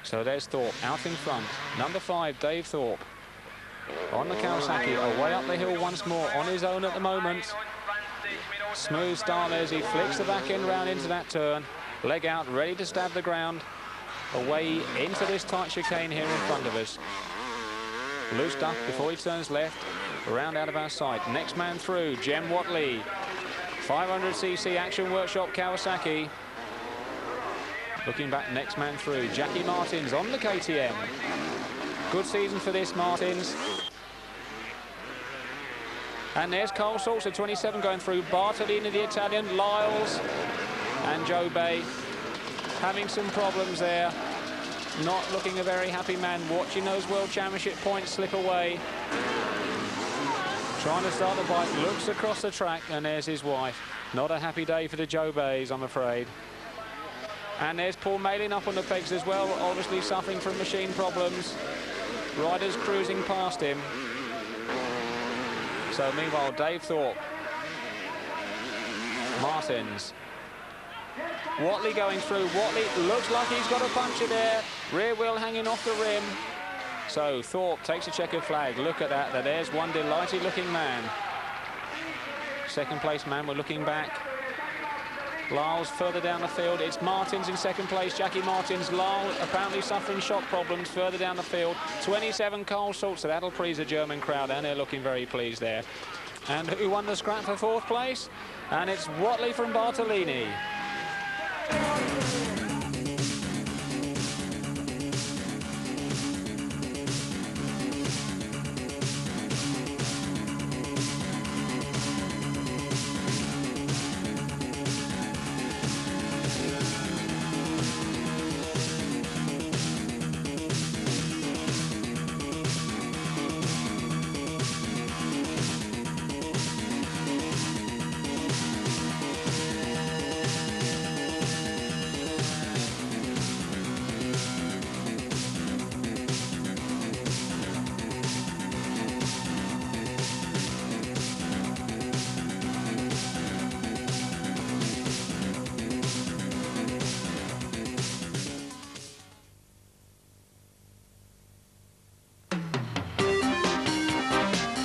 So there's Thorpe out in front. Number 5, Dave Thorpe. On the Kawasaki, away up the hill once more, on his own at the moment. Smooth start as he flicks the back end round into that turn. Leg out, ready to stab the ground. Away into this tight chicane here in front of us. Loose duck before he turns left. Round out of our sight. Next man through, Jem Watley. 500cc Action Workshop Kawasaki. Looking back, next man through, Jackie Martins on the KTM. Good season for this Martins. And there's Carl Salzer, 27, going through. Bartolini, the Italian, Lyles, and Joe Bay having some problems there. Not looking a very happy man, watching those World Championship points slip away. Trying to start the bike, looks across the track, and there's his wife. Not a happy day for the Joe Bays, I'm afraid. And there's Paul Malin up on the pegs as well, obviously suffering from machine problems. Riders cruising past him. So meanwhile, Dave Thorpe. Martins. Watley going through. Watley looks like he's got a puncher there. Rear wheel hanging off the rim. So Thorpe takes a checkered flag. Look at that. There's one delighted looking man. Second place man, we're looking back. Lyle's further down the field. It's Martins in second place. Jackie Martins. Lyle apparently suffering shock problems further down the field. 27 Carl Schultz. So that'll please the German crowd, and they're looking very pleased there. And who won the scrap for fourth place? And it's Watley from Bartolini.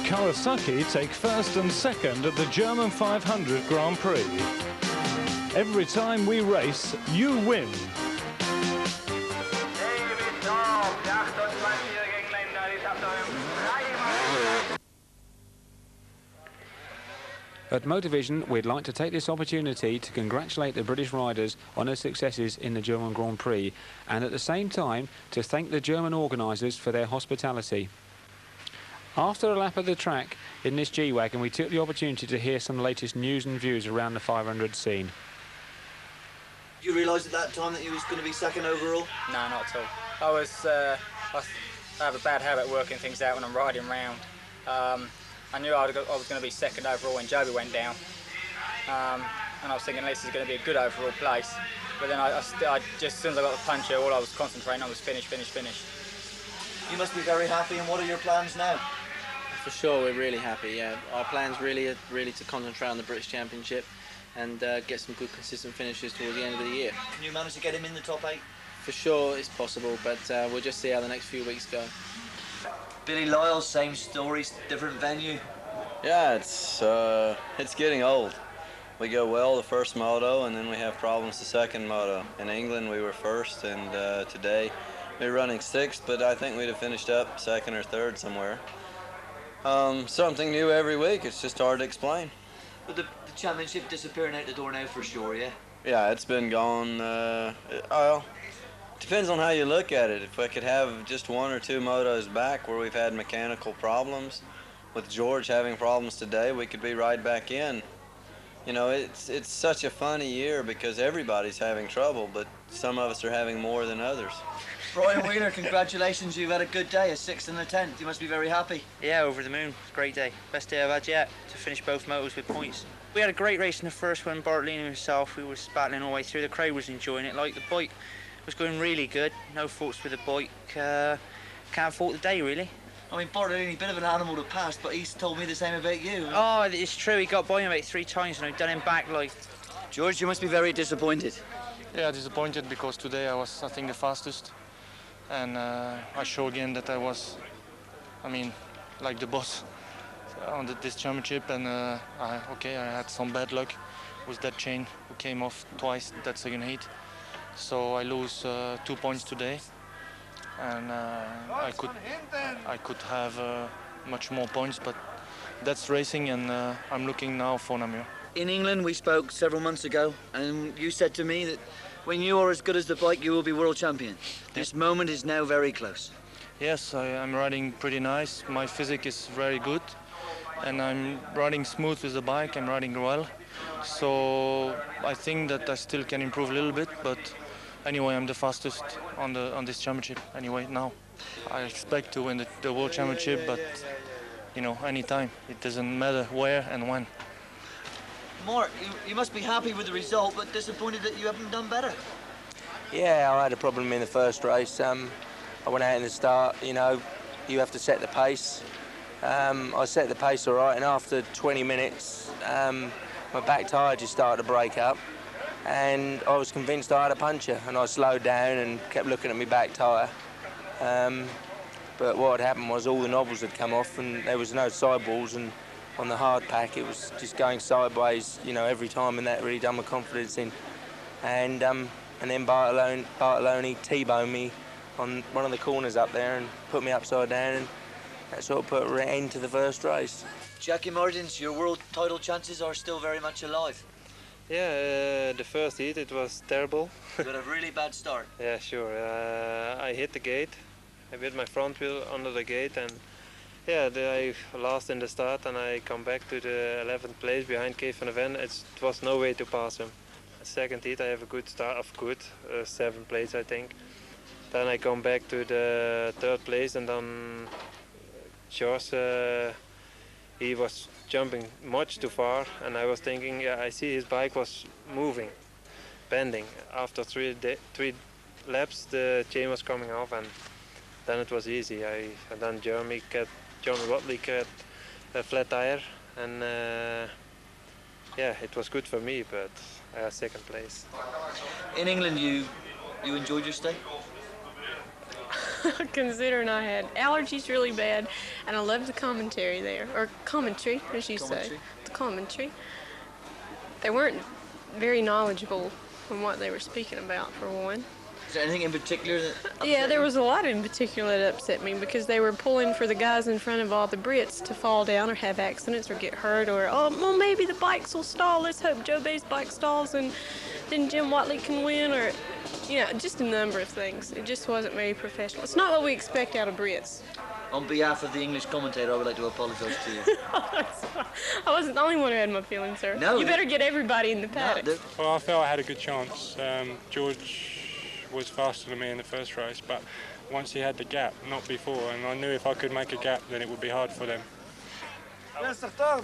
Kawasaki take first and second at the German 500 Grand Prix. Every time we race, you win. At Motovision, we'd like to take this opportunity to congratulate the British riders on their successes in the German Grand Prix, and at the same time to thank the German organisers for their hospitality. After a lap of the track in this G-Wagon, we took the opportunity to hear some latest news and views around the 500 scene. Did you realise at that time that you was going to be second overall? No, not at all. I have a bad habit working things out when I'm riding round. I knew I was going to be second overall when Joby went down, and I was thinking this is going to be a good overall place. But then I just, as soon as I got the puncher, all I was concentrating on was finish. You must be very happy, and what are your plans now? For sure, we're really happy, yeah. Our plans really are to concentrate on the British Championship and get some good consistent finishes towards the end of the year. Can you manage to get him in the top 8? For sure, it's possible, but we'll just see how the next few weeks go. Billy Lyle, same stories, different venue. Yeah, it's getting old. We go well the first moto, and then we have problems the second moto. In England, we were first, and today we're running 6th, but I think we'd have finished up 2nd or 3rd somewhere. Something new every week. It's just hard to explain. But the championship disappearing out the door now for sure, yeah? Yeah, it's been gone. Well, depends on how you look at it. If I could have just 1 or 2 motos back where we've had mechanical problems, with George having problems today, we could be right back in. You know, it's such a funny year because everybody's having trouble, but some of us are having more than others. Brian Wheeler, congratulations. You've had a good day, a 6th and a 10th. You must be very happy. Yeah, over the moon. Great day. Best day I've had yet, to finish both motos with points. We had a great race in the first one. Bartolini himself, we were battling all the way through. The crowd was enjoying it. Like, the bike was going really good. No faults with the bike. Can't fault the day, really. I mean, Bartolini, a bit of an animal to pass, but he's told me the same about you. Oh, it's true. He got by me about 3 times and I've done him back, like. George, you must be very disappointed. Yeah, disappointed because today I was, I think, the fastest. And I showed again that I was, like the boss on this championship. And I had some bad luck with that chain who came off twice that second heat. So I lose 2 points today. And I could have much more points, but that's racing, and I'm looking now for Namur. In England, we spoke several months ago, and you said to me that when you are as good as the bike, you will be world champion. This moment is now very close. Yes, I'm riding pretty nice. My physique is very good, and I'm riding smooth with the bike. I'm riding well, so I think that I still can improve a little bit. But anyway, I'm the fastest on this championship. Anyway, now I expect to win the world championship, but you know, anytime. It doesn't matter where and when. Mark, you must be happy with the result, but disappointed that you haven't done better. Yeah, I had a problem in the first race. I went out in the start, you know, you have to set the pace. I set the pace all right, and after 20 minutes, my back tyre just started to break up, and I was convinced I had a puncture, and I slowed down and kept looking at my back tyre. But what had happened was all the knobbles had come off, and there was no sidewalls, and on the hard pack it was just going sideways, you know, every time, and that really done my confidence in. And then Bartolone T-boned me on one of the corners up there and put me upside down, and that sort of put an end to the first race. Jackie Martins, your world title chances are still very much alive. Yeah, the first heat it was terrible. You got a really bad start. Yeah, sure. I hit the gate. I hit my front wheel under the gate, and yeah, I lost in the start, and I come back to the 11th place behind Kees van der Ven. It was no way to pass him. Second heat I have a good start, of good, 7th place I think. Then I come back to the 3rd place, and then George, he was jumping much too far, and I was thinking, yeah, I see his bike was moving, bending. After three laps the chain was coming off, and then it was easy. And then Jeremy Watley got a flat tire, and yeah, it was good for me, but I had 2nd place. In England, you enjoyed your stay? Considering I had allergies really bad, and I loved the commentary there, or commentary, as you say, the commentary. They weren't very knowledgeable on what they were speaking about, for one. Is there anything in particular that upset Yeah, there you? was a lot in particular that upset me, because they were pulling for the guys in front of all the Brits to fall down or have accidents or get hurt, or, oh, well, maybe the bikes will stall. Let's hope Joe Bay's bike stalls and then Jim Watley can win, or, you know, just a number of things. It just wasn't very professional. It's not what we expect out of Brits. On behalf of the English commentator, I would like to apologise to you. I wasn't the only one who had my feelings, sir. No, you better get everybody in the paddock. Well, I felt I had a good chance. George was faster than me in the first race, but once he had the gap, not before, and I knew if I could make a gap, then it would be hard for them. Fantastico!